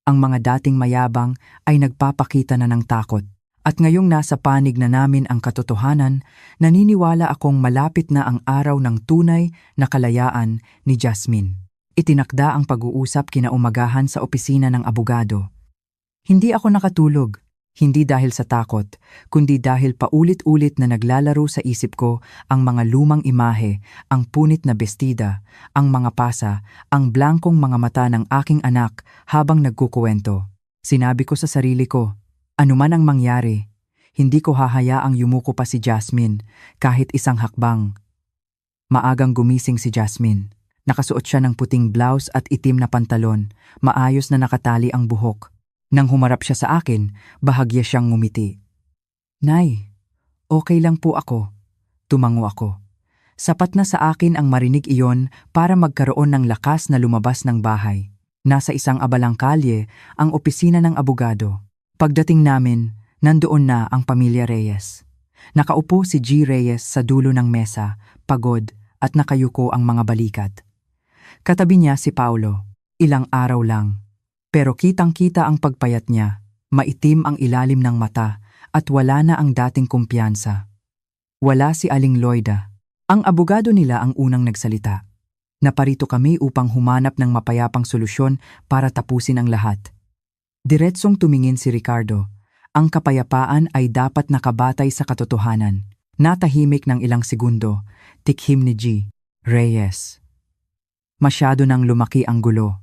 Ang mga dating mayabang ay nagpapakita na ng takot. At ngayong nasa panig na namin ang katotohanan, naniniwala akong malapit na ang araw ng tunay na kalayaan ni Jasmine. Itinakda ang pag-uusap kinaumagahan sa opisina ng abogado. Hindi ako nakatulog, hindi dahil sa takot, kundi dahil paulit-ulit na naglalaro sa isip ko ang mga lumang imahe, ang punit na bestida, ang mga pasa, ang blankong mga mata ng aking anak habang nagkukuwento. Sinabi ko sa sarili ko, anuman ang mangyari, hindi ko hahayaang yumuko pa si Jasmine kahit isang hakbang. Maagang gumising si Jasmine. Nakasuot siya ng puting blouse at itim na pantalon, maayos na nakatali ang buhok. Nang humarap siya sa akin, bahagya siyang ngumiti. Nay, okay lang po ako. Tumango ako. Sapat na sa akin ang marinig iyon para magkaroon ng lakas na lumabas ng bahay. Nasa isang abalang kalye ang opisina ng abogado. Pagdating namin, nandoon na ang pamilya Reyes. Nakaupo si G. Reyes sa dulo ng mesa, pagod at nakayuko ang mga balikat. Katabi niya si Paulo, ilang araw lang. Pero kitang-kita ang pagpayat niya, maitim ang ilalim ng mata at wala na ang dating kumpiyansa. Wala si Aling Loida. Ang abogado nila ang unang nagsalita. Naparito kami upang humanap ng mapayapang solusyon para tapusin ang lahat. Diretsong tumingin si Ricardo. Ang kapayapaan ay dapat nakabatay sa katotohanan. Natahimik ng ilang segundo, tikhim ni G. Reyes. Masyado nang lumaki ang gulo.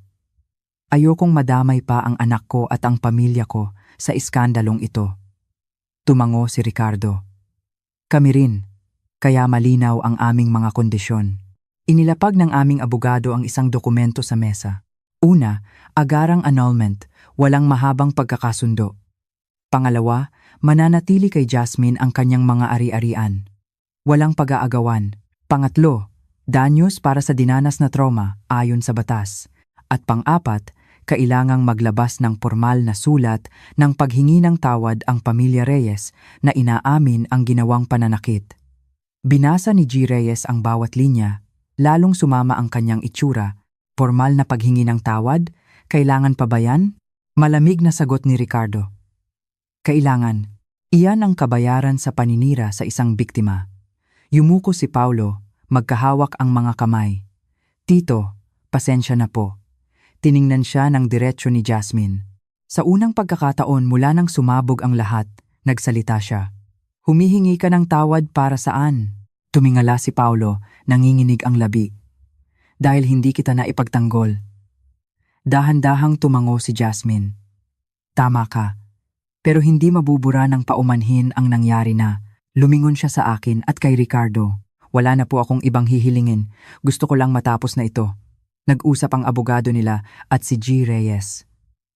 Ayokong madamay pa ang anak ko at ang pamilya ko sa iskandalong ito. Tumango si Ricardo. Kami rin, kaya malinaw ang aming mga kondisyon. Inilapag ng aming abogado ang isang dokumento sa mesa. Una, agarang annulment, walang mahabang pagkakasundo. Pangalawa, mananatili kay Jasmine ang kanyang mga ari-arian. Walang pag-aagawan. Pangatlo, danyos para sa dinanas na trauma ayon sa batas. At pang-apat, kailangang maglabas ng formal na sulat ng paghingi ng tawad ang pamilya Reyes na inaamin ang ginawang pananakit. Binasa ni G. Reyes ang bawat linya, lalong sumama ang kanyang itsura. Formal na paghingi ng tawad? Kailangan pa ba yan? Malamig na sagot ni Ricardo. Kailangan. Iyan ang kabayaran sa paninira sa isang biktima. Yumuko si Paulo, magkahawak ang mga kamay. Tito, pasensya na po. Tiningnan siya ng diretsyo ni Jasmine. Sa unang pagkakataon mula nang sumabog ang lahat, nagsalita siya. Humihingi ka ng tawad para saan? Tumingala si Paulo, nanginginig ang labi. Dahil hindi kita naipagtanggol. Dahan-dahang tumango si Jasmine. Tama ka. Pero hindi mabubura ng paumanhin ang nangyari na. Lumingon siya sa akin at kay Ricardo. Wala na po akong ibang hihilingin. Gusto ko lang matapos na ito. Nag-usap ang abogado nila at si G. Reyes.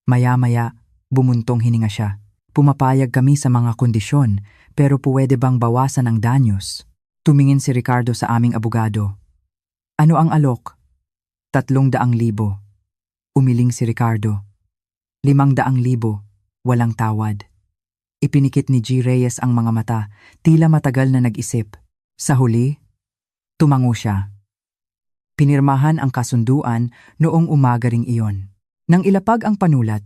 Maya-maya, bumuntong hininga siya. Pumapayag kami sa mga kondisyon, pero pwede bang bawasan ang danyos? Tumingin si Ricardo sa aming abogado. Ano ang alok? 300,000. Umiling si Ricardo. 500,000, walang tawad. Ipinikit ni G. Reyes ang mga mata, tila matagal na nag-isip. Sa huli, tumango siya. Pinirmahan ang kasunduan noong umaga ring iyon. Nang ilapag ang panulat,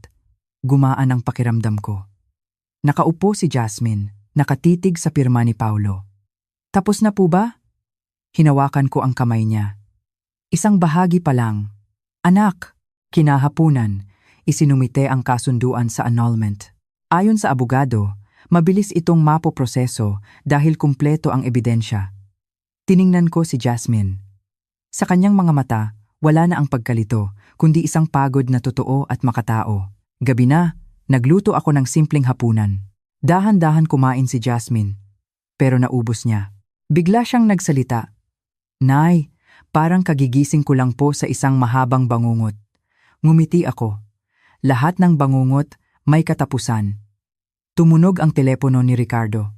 gumaan ang pakiramdam ko. Nakaupo si Jasmine, nakatitig sa pirma ni Paulo. Tapos na po ba? Hinawakan ko ang kamay niya. Isang bahagi pa lang. Anak, kinahapunan, isinumite ang kasunduan sa annulment. Ayon sa abogado, mabilis itong mapoproseso dahil kumpleto ang ebidensya. Tiningnan ko si Jasmine. Sa kanyang mga mata, wala na ang pagkalito, kundi isang pagod na totoo at makatao. Gabi na, nagluto ako ng simpleng hapunan. Dahan-dahan kumain si Jasmine, pero naubos niya. Bigla siyang nagsalita. Nay, parang kagigising ko lang po sa isang mahabang bangungot. Ngumiti ako. Lahat ng bangungot may katapusan. Tumunog ang telepono ni Ricardo.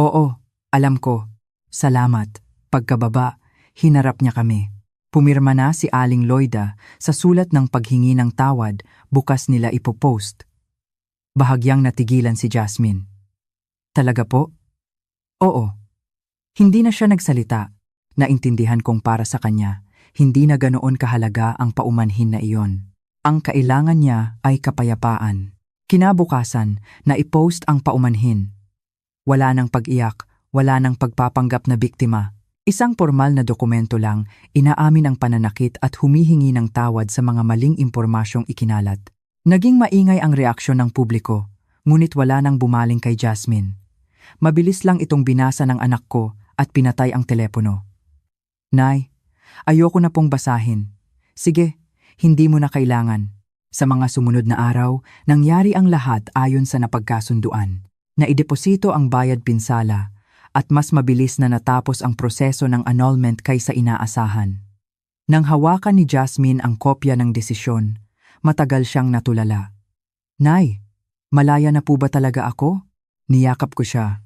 Oo, alam ko. Salamat. Pagkababa, hinarap niya kami. Pumirma na si Aling Loida sa sulat ng paghingi ng tawad, bukas nila ipopost. Bahagyang natigilan si Jasmine. Talaga po? Oo. Hindi na siya nagsalita. Naintindihan kong para sa kanya, hindi na ganoon kahalaga ang paumanhin na iyon. Ang kailangan niya ay kapayapaan. Kinabukasan, na-post ang paumanhin. Wala nang pag-iyak, wala nang pagpapanggap na biktima. Isang formal na dokumento lang, inaamin ang pananakit at humihingi ng tawad sa mga maling impormasyong ikinalat. Naging maingay ang reaksyon ng publiko, ngunit wala nang bumaling kay Jasmine. Mabilis lang itong binasa ng anak ko at pinatay ang telepono. Nay, ayoko na pong basahin. Sige, hindi mo na kailangan. Sa mga sumunod na araw, nangyari ang lahat ayon sa napagkasunduan. Naideposito ang bayad pinsala at mas mabilis na natapos ang proseso ng annulment kaysa inaasahan. Nang hawakan ni Jasmine ang kopya ng desisyon, matagal siyang natulala. Nay, malaya na po ba talaga ako? Niyakap ko siya.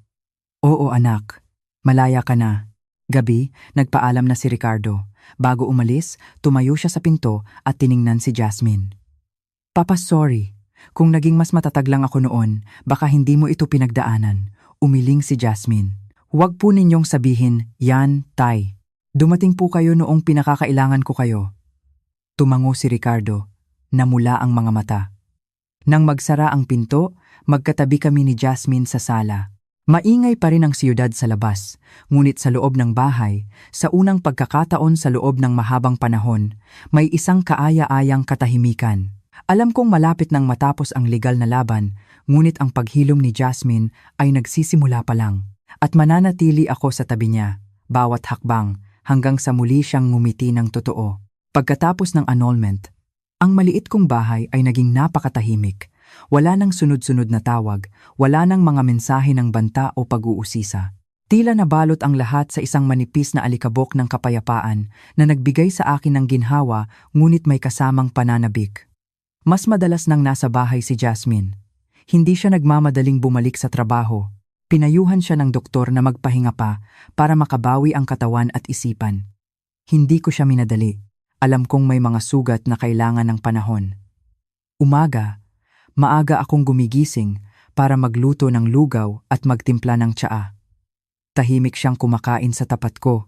Oo anak, malaya ka na. Gabi, nagpaalam na si Ricardo. Bago umalis, tumayo siya sa pinto at tiningnan si Jasmine. Papa, sorry. Kung naging mas matatag lang ako noon, baka hindi mo ito pinagdaanan. Umiling si Jasmine. Huwag po ninyong sabihin, yan, tay. Dumating po kayo noong pinakakailangan ko kayo. Tumango si Ricardo. Namula ang mga mata. Nang magsara ang pinto, magkatabi kami ni Jasmine sa sala. Maingay pa rin ang siyudad sa labas, ngunit sa loob ng bahay, sa unang pagkakataon sa loob ng mahabang panahon, may isang kaaya-ayang katahimikan. Alam kong malapit nang matapos ang legal na laban, ngunit ang paghilom ni Jasmine ay nagsisimula pa lang. At mananatili ako sa tabi niya, bawat hakbang, hanggang sa muli siyang ngumiti ng totoo. Pagkatapos ng annulment, ang maliit kong bahay ay naging napakatahimik. Wala nang sunod-sunod na tawag, wala nang mga mensahe ng banta o pag-uusisa. Tila nabalot ang lahat sa isang manipis na alikabok ng kapayapaan na nagbigay sa akin ng ginhawa ngunit may kasamang pananabik. Mas madalas nang nasa bahay si Jasmine. Hindi siya nagmamadaling bumalik sa trabaho. Pinayuhan siya ng doktor na magpahinga pa para makabawi ang katawan at isipan. Hindi ko siya minadali. Alam kong may mga sugat na kailangan ng panahon. Umaga, maaga akong gumigising para magluto ng lugaw at magtimpla ng tsaa. Tahimik siyang kumakain sa tapat ko.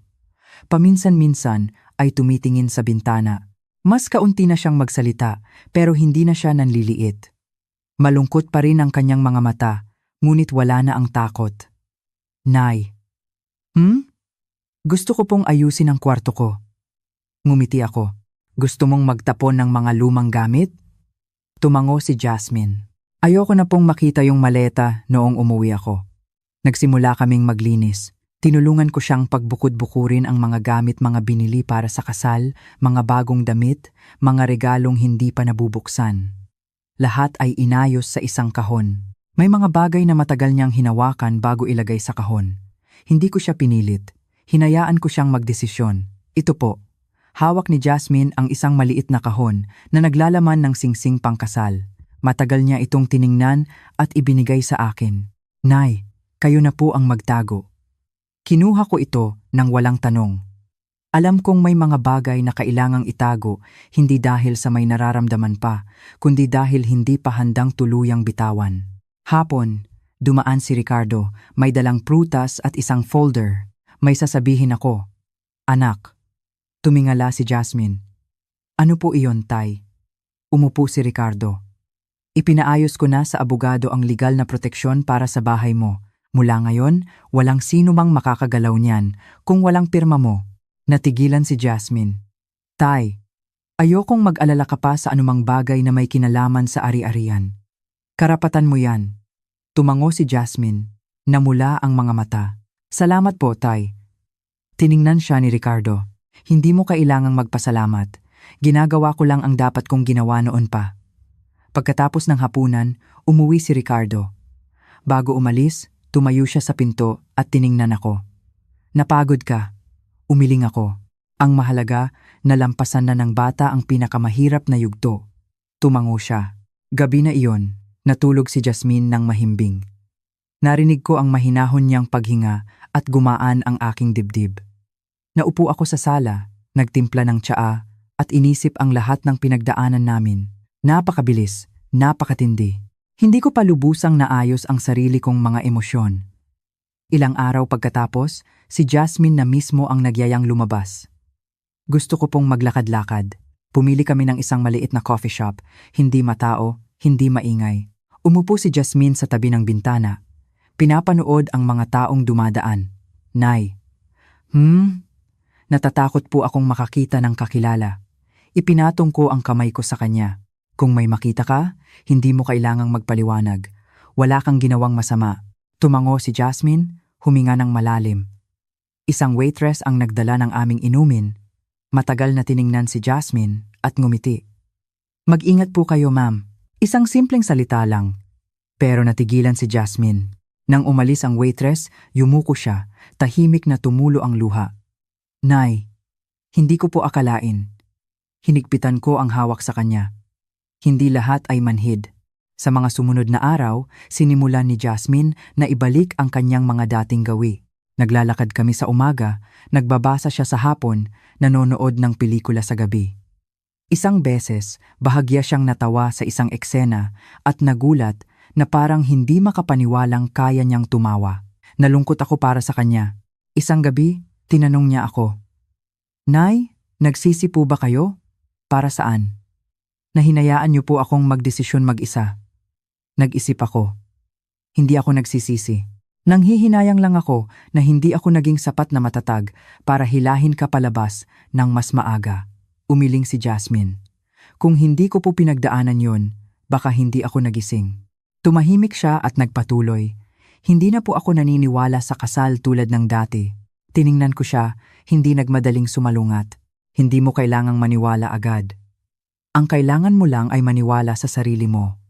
Paminsan-minsan ay tumitingin sa bintana. Mas kaunti na siyang magsalita pero hindi na siya nanliliit. Malungkot pa rin ang kanyang mga mata, ngunit wala na ang takot. Nay. Gusto ko pong ayusin ang kwarto ko. Ngumiti ako. Gusto mong magtapon ng mga lumang gamit? Tumango si Jasmine. Ayoko na pong makita yung maleta noong umuwi ako. Nagsimula kaming maglinis. Tinulungan ko siyang pagbukod-bukurin ang mga gamit mga binili para sa kasal, mga bagong damit, mga regalong hindi pa nabubuksan. Lahat ay inayos sa isang kahon. May mga bagay na matagal niyang hinawakan bago ilagay sa kahon. Hindi ko siya pinilit. Hinayaan ko siyang magdesisyon. Ito po. Hawak ni Jasmine ang isang maliit na kahon na naglalaman ng singsing pangkasal. Matagal niya itong tiningnan at ibinigay sa akin. Nay, kayo na po ang magtago. Kinuha ko ito nang walang tanong. Alam kong may mga bagay na kailangang itago hindi dahil sa may nararamdaman pa, kundi dahil hindi pa handang tuluyang bitawan. Hapon, Dumaan si Ricardo, may dalang prutas at isang folder. May sasabihin ako. Anak. Tumingala si Jasmine. Ano po iyon, Tay? Umupo si Ricardo. Ipinaayos ko na sa abogado ang legal na proteksyon para sa bahay mo. Mula ngayon, walang sino mang makakagalaw niyan kung walang pirma mo. Natigilan si Jasmine. Tay, ayokong mag-alala ka pa sa anumang bagay na may kinalaman sa ari-arian. Karapatan mo yan. Tumango si Jasmine. Namula ang mga mata. Salamat po, Tay. Tiningnan siya ni Ricardo. Hindi mo kailangang magpasalamat. Ginagawa ko lang ang dapat kong ginawa noon pa. Pagkatapos ng hapunan, umuwi si Ricardo. Bago umalis, tumayo siya sa pinto at tiningnan ako. Napagod ka. Umiling ako. Ang mahalaga, nalampasan na ng bata ang pinakamahirap na yugto. Tumango siya. Gabi na iyon, natulog si Jasmine ng mahimbing. Narinig ko ang mahinahon niyang paghinga at gumaan ang aking dibdib. Naupo ako sa sala, nagtimpla ng tsaa at inisip ang lahat ng pinagdaanan namin. Napakabilis, napakatindi. Hindi ko pa lubusang naayos ang sarili kong mga emosyon. Ilang araw pagkatapos, si Jasmine na mismo ang nagyayang lumabas. Gusto ko pong maglakad-lakad. Pumili kami ng isang maliit na coffee shop, hindi matao, hindi maingay. Umupo si Jasmine sa tabi ng bintana. Pinapanood ang mga taong dumadaan. Nay. Natatakot po akong makakita ng kakilala. Ipinatong ko ang kamay ko sa kanya. Kung may makita ka, hindi mo kailangang magpaliwanag. Wala kang ginawang masama. Tumango si Jasmine, huminga ng malalim. Isang waitress ang nagdala ng aming inumin. Matagal na tiningnan si Jasmine at ngumiti. Mag-ingat po kayo, ma'am. Isang simpleng salita lang. Pero natigilan si Jasmine. Nang umalis ang waitress, yumuko siya, tahimik na tumulo ang luha. Nay, hindi ko po akalain. Hinigpitan ko ang hawak sa kanya. Hindi lahat ay manhid. Sa mga sumunod na araw, sinimulan ni Jasmine na ibalik ang kanyang mga dating gawi. Naglalakad kami sa umaga, nagbabasa siya sa hapon, nanonood ng pelikula sa gabi. Isang beses, bahagya siyang natawa sa isang eksena at nagulat na parang hindi makapaniwalang kaya niyang tumawa. Nalungkot ako para sa kanya. Isang gabi, tinanong niya ako, Nay, nagsisi po ba kayo? Para saan? Nahinayaan niyo po akong magdesisyon mag-isa. Nag-isip ako. Hindi ako nagsisisi. Nanghihinayang lang ako na hindi ako naging sapat na matatag para hilahin ka palabas ng mas maaga. Umiling si Jasmine. Kung hindi ko po pinagdaanan yon, baka hindi ako nagising. Tumahimik siya at nagpatuloy. Hindi na po ako naniniwala sa kasal tulad ng dati. Tiningnan ko siya, hindi nagmadaling sumalungat. Hindi mo kailangang maniwala agad. Ang kailangan mo lang ay maniwala sa sarili mo.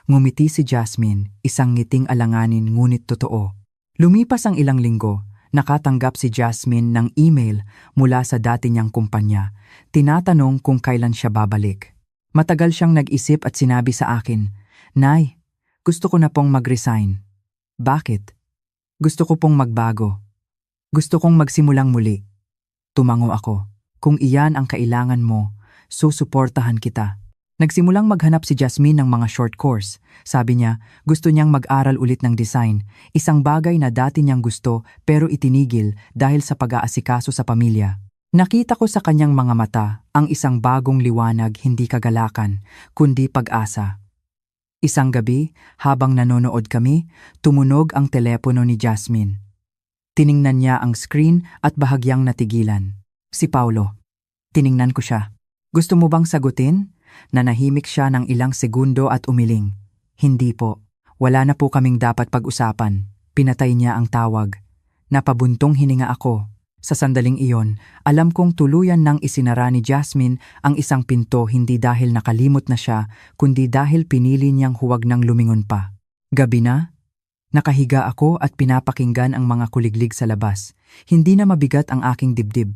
Ngumiti si Jasmine, isang ngiting alanganin ngunit totoo. Lumipas ang ilang linggo, nakatanggap si Jasmine ng email mula sa dati niyang kumpanya. Tinatanong kung kailan siya babalik. Matagal siyang nag-isip at sinabi sa akin, Nay, gusto ko na pong mag-resign. Bakit? Gusto ko pong magbago. Gusto kong magsimulang muli. Tumango ako. Kung iyan ang kailangan mo, susuportahan kita. Nagsimulang maghanap si Jasmine ng mga short course. Sabi niya, gusto niyang mag-aral ulit ng design, isang bagay na dati niyang gusto pero itinigil dahil sa pag-aasikaso sa pamilya. Nakita ko sa kanyang mga mata ang isang bagong liwanag, hindi kagalakan, kundi pag-asa. Isang gabi, habang nanonood kami, tumunog ang telepono ni Jasmine. Tiningnan niya ang screen at bahagyang natigilan. Si Paulo. Tiningnan ko siya. Gusto mo bang sagutin? Nanahimik siya ng ilang segundo at umiling. Hindi po. Wala na po kaming dapat pag-usapan. Pinatay niya ang tawag. Napabuntong hininga ako. Sa sandaling iyon, alam kong tuluyan nang isinara ni Jasmine ang isang pinto hindi dahil nakalimot na siya, kundi dahil pinili niyang huwag nang lumingon pa. Gabi na? Nakahiga ako at pinapakinggan ang mga kuliglig sa labas. Hindi na mabigat ang aking dibdib.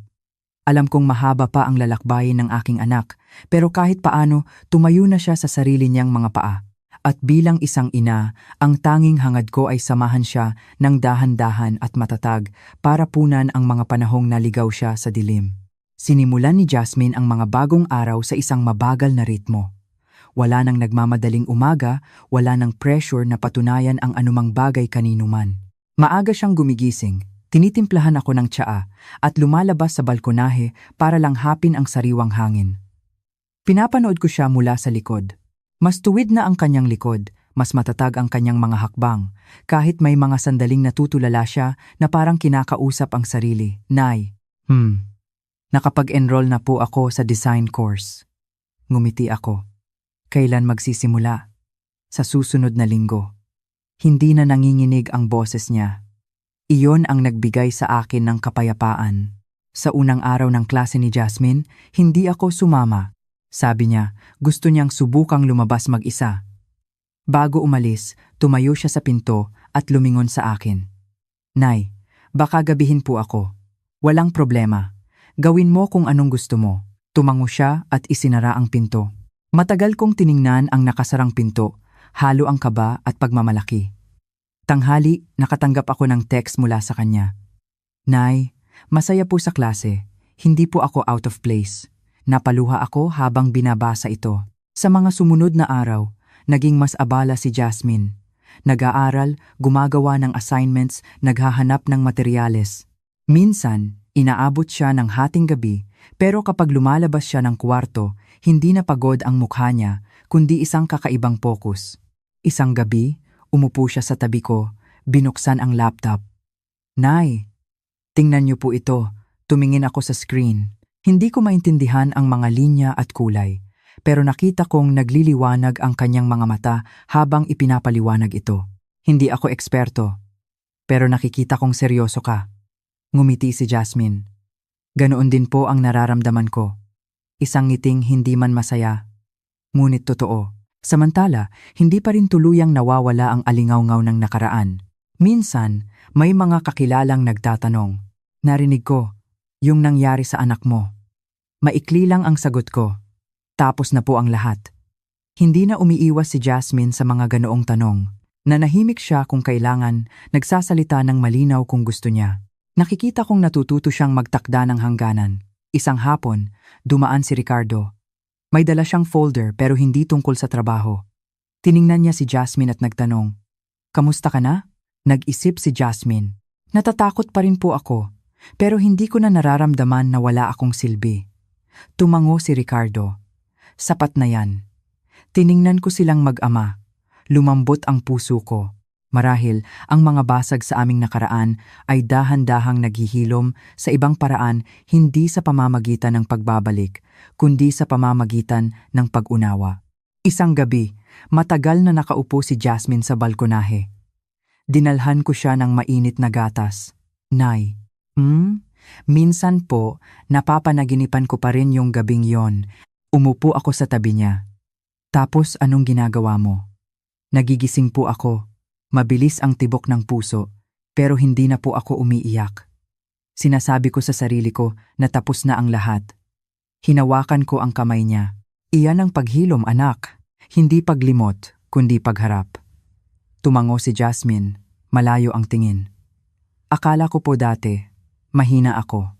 Alam kong mahaba pa ang lalakbayin ng aking anak, pero kahit paano, tumayo na siya sa sarili niyang mga paa. At bilang isang ina, ang tanging hangad ko ay samahan siya ng dahan-dahan at matatag para punan ang mga panahong naligaw siya sa dilim. Sinimulan ni Jasmine ang mga bagong araw sa isang mabagal na ritmo. Wala nang nagmamadaling umaga, wala nang pressure na patunayan ang anumang bagay kanino man. Maaga siyang gumigising, tinitimplahan ako ng tsaa, at lumalabas sa balkonahe para lang hapin ang sariwang hangin. Pinapanood ko siya mula sa likod. Mas tuwid na ang kanyang likod, mas matatag ang kanyang mga hakbang, kahit may mga sandaling natutulala siya na parang kinakausap ang sarili. Nay, nakapag-enroll na po ako sa design course. Ngumiti ako. Kailan magsisimula? Sa susunod na linggo. Hindi na nanginginig ang boses niya. Iyon ang nagbigay sa akin ng kapayapaan. Sa unang araw ng klase ni Jasmine, hindi ako sumama. Sabi niya, gusto niyang subukang lumabas mag-isa. Bago umalis, tumayo siya sa pinto at lumingon sa akin. Nay, baka gabihin po ako. Walang problema. Gawin mo kung anong gusto mo. Tumango siya at isinara ang pinto. Matagal kong tiningnan ang nakasarang pinto, halo ang kaba at pagmamalaki. Tanghali, nakatanggap ako ng text mula sa kanya. Nay, masaya po sa klase. Hindi po ako out of place. Napaluha ako habang binabasa ito. Sa mga sumunod na araw, naging mas abala si Jasmine. Nag-aaral, gumagawa ng assignments, naghahanap ng materyales. Minsan, inaabot siya ng hating gabi, pero kapag lumalabas siya ng kwarto, hindi na pagod ang mukha niya, kundi isang kakaibang focus. Isang gabi, umupo siya sa tabi ko, binuksan ang laptop. Nay, tingnan niyo po ito. Tumingin ako sa screen. Hindi ko maintindihan ang mga linya at kulay, pero nakita kong nagliliwanag ang kanyang mga mata habang ipinapaliwanag ito. Hindi ako eksperto, pero nakikita kong seryoso ka. Ngumiti si Jasmine. Ganoon din po ang nararamdaman ko. Isang ngiting hindi man masaya, ngunit totoo. Samantala, hindi pa rin tuluyang nawawala ang alingaw-ngaw ng nakaraan. Minsan, may mga kakilalang nagtatanong, narinig ko, yung nangyari sa anak mo. Maikli lang ang sagot ko. Tapos na po ang lahat. Hindi na umiiwas si Jasmine sa mga ganoong tanong. Nanahimik siya kung kailangan, nagsasalita ng malinaw kung gusto niya. Nakikita kong natututo siyang magtakda ng hangganan. Isang hapon, dumaan si Ricardo. May dala siyang folder pero hindi tungkol sa trabaho. Tiningnan niya si Jasmine at nagtanong, "Kamusta ka na?" Nag-isip si Jasmine. Natatakot pa rin po ako, pero hindi ko na nararamdaman na wala akong silbi. Tumango si Ricardo. Sapat na yan. Tiningnan ko silang mag-ama. Lumambot ang puso ko. Marahil, ang mga basag sa aming nakaraan ay dahan-dahang naghihilom sa ibang paraan, hindi sa pamamagitan ng pagbabalik, kundi sa pamamagitan ng pag-unawa. Isang gabi, matagal na nakaupo si Jasmine sa balkonahe. Dinalhan ko siya ng mainit na gatas. Nay, minsan po, napapanaginipan ko pa rin yung gabing yon. Umupo ako sa tabi niya. Tapos anong ginagawa mo? Nagigising po ako. Mabilis ang tibok ng puso, pero hindi na po ako umiiyak. Sinasabi ko sa sarili ko na tapos na ang lahat. Hinawakan ko ang kamay niya. Iyan ang paghilom, anak. Hindi paglimot, kundi pagharap. Tumango si Jasmine, malayo ang tingin. Akala ko po dati, mahina ako.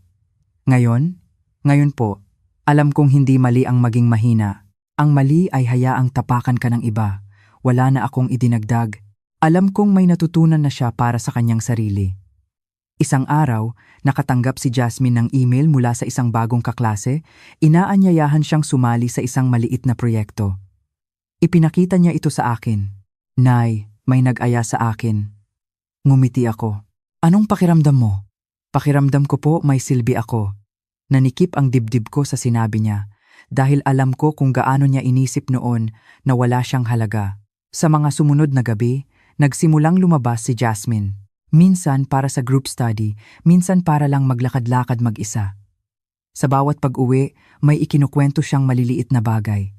Ngayon po, alam kong hindi mali ang maging mahina. Ang mali ay hayaang tapakan ka ng iba. Wala na akong idinagdag. Alam kong may natutunan na siya para sa kanyang sarili. Isang araw, nakatanggap si Jasmine ng email mula sa isang bagong kaklase, inaanyayahan siyang sumali sa isang maliit na proyekto. Ipinakita niya ito sa akin. Nay, may nag-aya sa akin. Ngumiti ako. Anong pakiramdam mo? Pakiramdam ko po may silbi ako. Nanikip ang dibdib ko sa sinabi niya, dahil alam ko kung gaano niya inisip noon na wala siyang halaga. Sa mga sumunod na gabi, nagsimulang lumabas si Jasmine. Minsan para sa group study, minsan para lang maglakad-lakad mag-isa. Sa bawat pag-uwi, may ikinukwento siyang maliliit na bagay.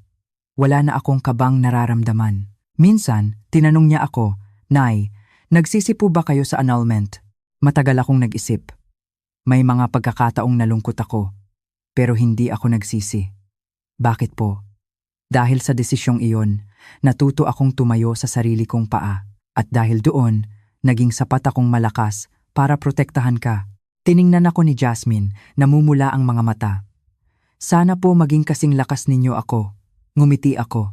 Wala na akong kabang nararamdaman. Minsan, tinanong niya ako, Nay, nagsisi po ba kayo sa annulment? Matagal akong nag-isip. May mga pagkakataong nalungkot ako, pero hindi ako nagsisi. Bakit po? Dahil sa desisyong iyon, natuto akong tumayo sa sarili kong paa. At dahil doon, naging sapat akong malakas para protektahan ka. Tiningnan ako ni Jasmine, namumula ang mga mata. Sana po maging kasing lakas ninyo ako. Ngumiti ako.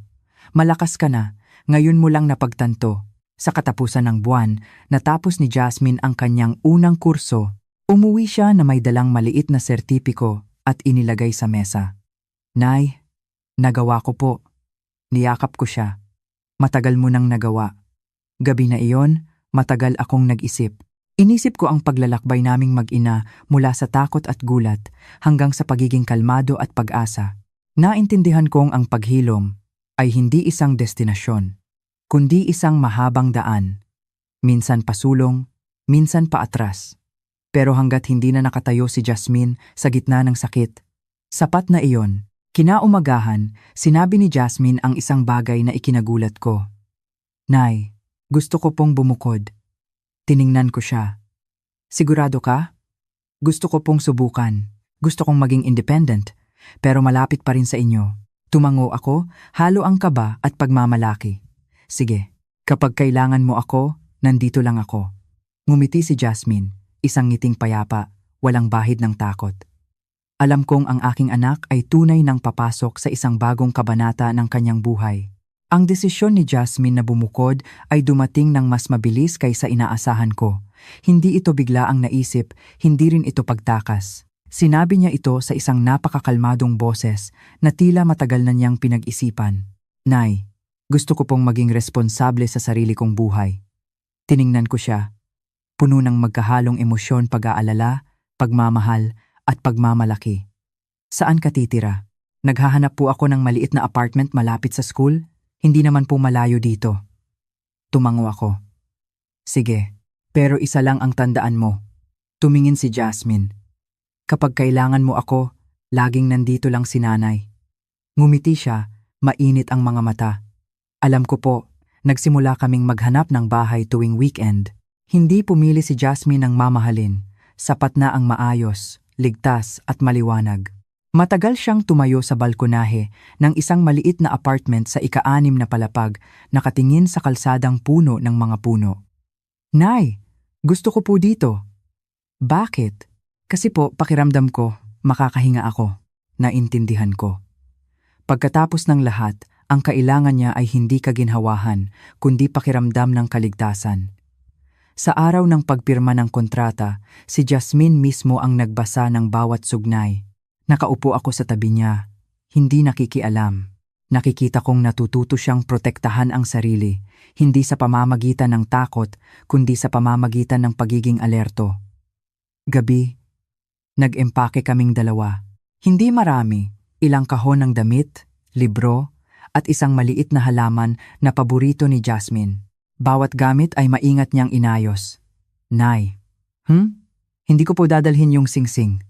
Malakas ka na, ngayon mo lang napagtanto. Sa katapusan ng buwan, natapos ni Jasmine ang kanyang unang kurso. Umuwi siya na may dalang maliit na sertipiko at inilagay sa mesa. Nay, nagawa ko po. Niyakap ko siya. Matagal mo nang nagawa. Gabi na iyon, matagal akong nag-isip. Inisip ko ang paglalakbay naming mag-ina mula sa takot at gulat hanggang sa pagiging kalmado at pag-asa. Naintindihan kong ang paghilom ay hindi isang destinasyon, kundi isang mahabang daan. Minsan pasulong, minsan paatras. Pero hanggat hindi na nakatayo si Jasmine sa gitna ng sakit, sapat na iyon. Kinaumagahan, sinabi ni Jasmine ang isang bagay na ikinagulat ko. Nay, gusto ko pong bumukod. Tiningnan ko siya. Sigurado ka? Gusto ko pong subukan. Gusto kong maging independent, pero malapit pa rin sa inyo. Tumango ako, halo ang kaba at pagmamalaki. Sige, kapag kailangan mo ako, nandito lang ako. Ngumiti si Jasmine, isang ngiting payapa, walang bahid ng takot. Alam kong ang aking anak ay tunay nang papasok sa isang bagong kabanata ng kanyang buhay. Ang desisyon ni Jasmine na bumukod ay dumating ng mas mabilis kaysa inaasahan ko. Hindi ito bigla ang naisip, hindi rin ito pagtakas. Sinabi niya ito sa isang napakakalmadong boses na tila matagal na niyang pinag-isipan. Nay, gusto ko pong maging responsable sa sarili kong buhay. Tiningnan ko siya. Puno ng magkahalong emosyon, pag-aalala, pagmamahal at pagmamalaki. Saan ka titira? Naghahanap po ako ng maliit na apartment malapit sa school. Hindi naman po malayo dito. Tumango ako. Sige, pero isa lang ang tandaan mo. Tumingin si Jasmine. Kapag kailangan mo ako, laging nandito lang si nanay. Ngumiti siya, mainit ang mga mata. Alam ko po, nagsimula kaming maghanap ng bahay tuwing weekend. Hindi pumili si Jasmine ng mamahalin. Sapat na ang maayos, ligtas at maliwanag. Matagal siyang tumayo sa balkonahe ng isang maliit na apartment sa ika-6 na palapag, nakatingin sa kalsadang puno ng mga puno. Nay, gusto ko po dito. Bakit? Kasi po pakiramdam ko, makakahinga ako. Naintindihan ko. Pagkatapos ng lahat, ang kailangan niya ay hindi kaginhawahan, kundi pakiramdam ng kaligtasan. Sa araw ng pagpirma ng kontrata, si Jasmine mismo ang nagbasa ng bawat sugnay. Nakaupo ako sa tabi niya, hindi nakikialam. Nakikita kong natututo siyang protektahan ang sarili, hindi sa pamamagitan ng takot, kundi sa pamamagitan ng pagiging alerto. Gabi, nag-empake kaming dalawa. Hindi marami, ilang kahon ng damit, libro, at isang maliit na halaman na paborito ni Jasmine. Bawat gamit ay maingat niyang inayos. Nay, hindi ko po dadalhin yung singsing.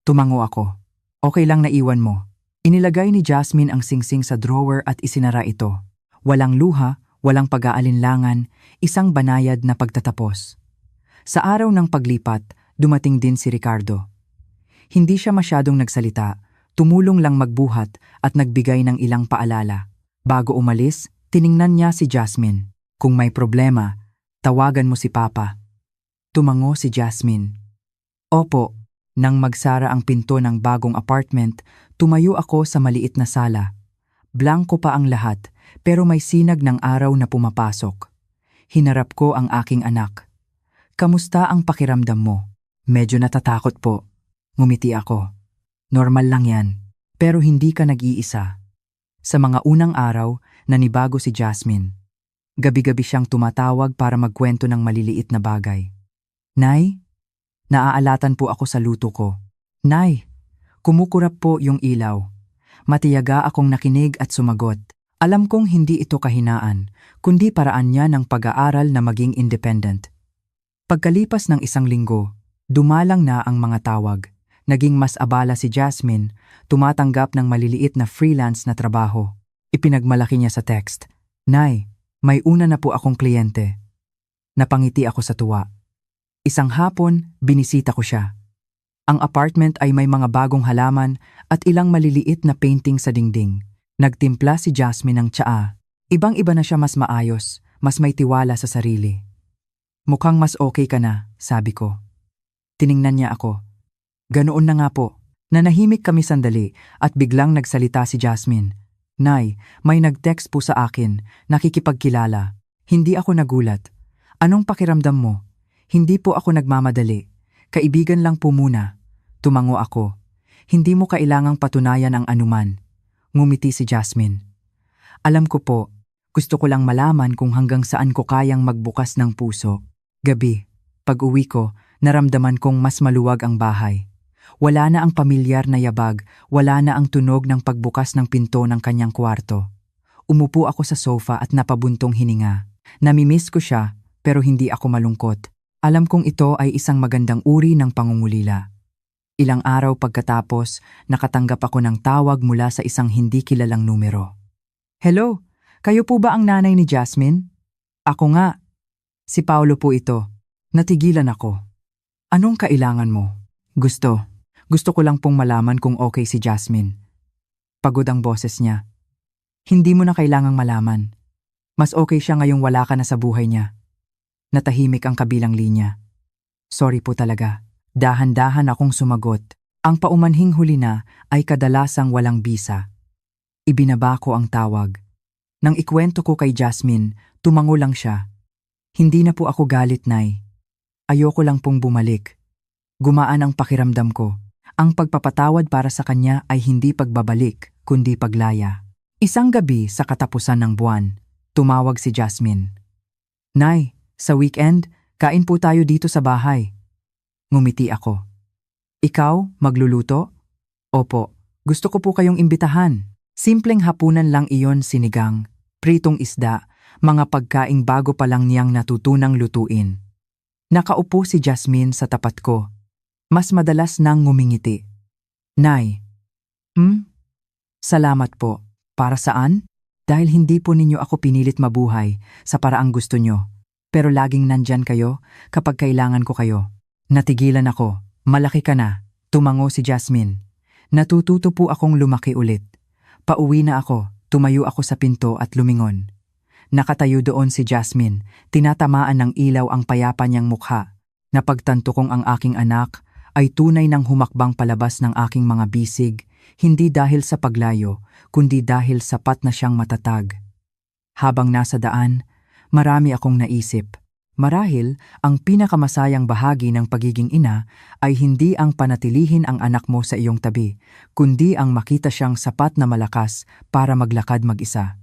Tumango ako. Okay lang na iwan mo. Inilagay ni Jasmine ang singsing sa drawer at isinara ito. Walang luha, walang pag-aalinlangan, isang banayad na pagtatapos. Sa araw ng paglipat, dumating din si Ricardo. Hindi siya masyadong nagsalita, tumulong lang magbuhat at nagbigay ng ilang paalala. Bago umalis, tiningnan niya si Jasmine. Kung may problema, tawagan mo si Papa. Tumango si Jasmine. Opo. Nang magsara ang pinto ng bagong apartment, tumayo ako sa maliit na sala. Blanko pa ang lahat, pero may sinag ng araw na pumapasok. Hinarap ko ang aking anak. Kamusta ang pakiramdam mo? Medyo natatakot po. Ngumiti ako. Normal lang yan, pero hindi ka nag-iisa. Sa mga unang araw, nanibago si Jasmine. Gabi-gabi siyang tumatawag para magkwento ng maliliit na bagay. Nay, naaalatan po ako sa luto ko. Nay, kumukurap po yung ilaw. Matiyaga akong nakinig at sumagot. Alam kong hindi ito kahinaan, kundi paraan niya ng pag-aaral na maging independent. Pagkalipas ng 1 linggo, dumalang na ang mga tawag. Naging mas abala si Jasmine, tumatanggap ng maliliit na freelance na trabaho. Ipinagmalaki niya sa text, Nay, may una na po akong kliyente. Napangiti ako sa tuwa. Isang hapon, binisita ko siya. Ang apartment ay may mga bagong halaman at ilang maliliit na painting sa dingding. Nagtimpla si Jasmine ng tsaa. Ibang-iba na siya, mas maayos, mas may tiwala sa sarili. Mukhang mas okay ka na, sabi ko. Tiningnan niya ako. Ganoon na nga po. Nanahimik kami sandali at biglang nagsalita si Jasmine. Nay, may nag-text po sa akin, nakikipagkilala. Hindi ako nagulat. Anong pakiramdam mo? Hindi po ako nagmamadali. Kaibigan lang po muna. Tumango ako. Hindi mo kailangang patunayan ang anuman. Ngumiti si Jasmine. Alam ko po, gusto ko lang malaman kung hanggang saan ko kayang magbukas ng puso. Gabi, pag-uwi ko, naramdaman kong mas maluwag ang bahay. Wala na ang pamilyar na yabag, wala na ang tunog ng pagbukas ng pinto ng kanyang kwarto. Umupo ako sa sofa at napabuntong hininga. Namimiss ko siya, pero hindi ako malungkot. Alam kong ito ay isang magandang uri ng pangungulila. Ilang araw pagkatapos, nakatanggap ako ng tawag mula sa isang hindi kilalang numero. Hello, kayo po ba ang nanay ni Jasmine? Ako nga. Si Paolo po ito. Natigilan ako. Anong kailangan mo? Gusto ko lang pong malaman kung okay si Jasmine. Pagod ang boses niya. Hindi mo na kailangang malaman. Mas okay siya ngayong wala ka na sa buhay niya. Natahimik ang kabilang linya. Sorry po talaga. Dahan-dahan akong sumagot. Ang paumanhing huli na ay kadalasang walang bisa. Ibinaba ko ang tawag. Nang ikwento ko kay Jasmine, tumango lang siya. Hindi na po ako galit, Nay. Ayoko lang pong bumalik. Gumaan ang pakiramdam ko. Ang pagpapatawad para sa kanya ay hindi pagbabalik, kundi paglaya. Isang gabi sa katapusan ng buwan, tumawag si Jasmine. Nay, sa weekend, kain po tayo dito sa bahay. Ngumiti ako. Ikaw, magluluto? Opo, gusto ko po kayong imbitahan. Simpleng hapunan lang iyon, sinigang, pritong isda, mga pagkaing bago pa lang niyang natutunang lutuin. Nakaupo si Jasmine sa tapat ko. Mas madalas nang ngumingiti. Nay. Salamat po. Para saan? Dahil hindi po ninyo ako pinilit mabuhay sa paraang gusto nyo. Pero laging nandyan kayo kapag kailangan ko kayo. Natigilan ako. Malaki ka na. Tumango si Jasmine. Natututo po akong lumaki ulit. Pauwi na ako. Tumayo ako sa pinto at lumingon. Nakatayo doon si Jasmine. Tinatamaan ng ilaw ang payapa niyang mukha. Napagtanto kong ang aking anak ay tunay ng humakbang palabas ng aking mga bisig, hindi dahil sa paglayo, kundi dahil sapat na siyang matatag. Habang nasa daan, marami akong naisip. Marahil, ang pinakamasayang bahagi ng pagiging ina ay hindi ang panatilihin ang anak mo sa iyong tabi, kundi ang makita siyang sapat na malakas para maglakad mag-isa.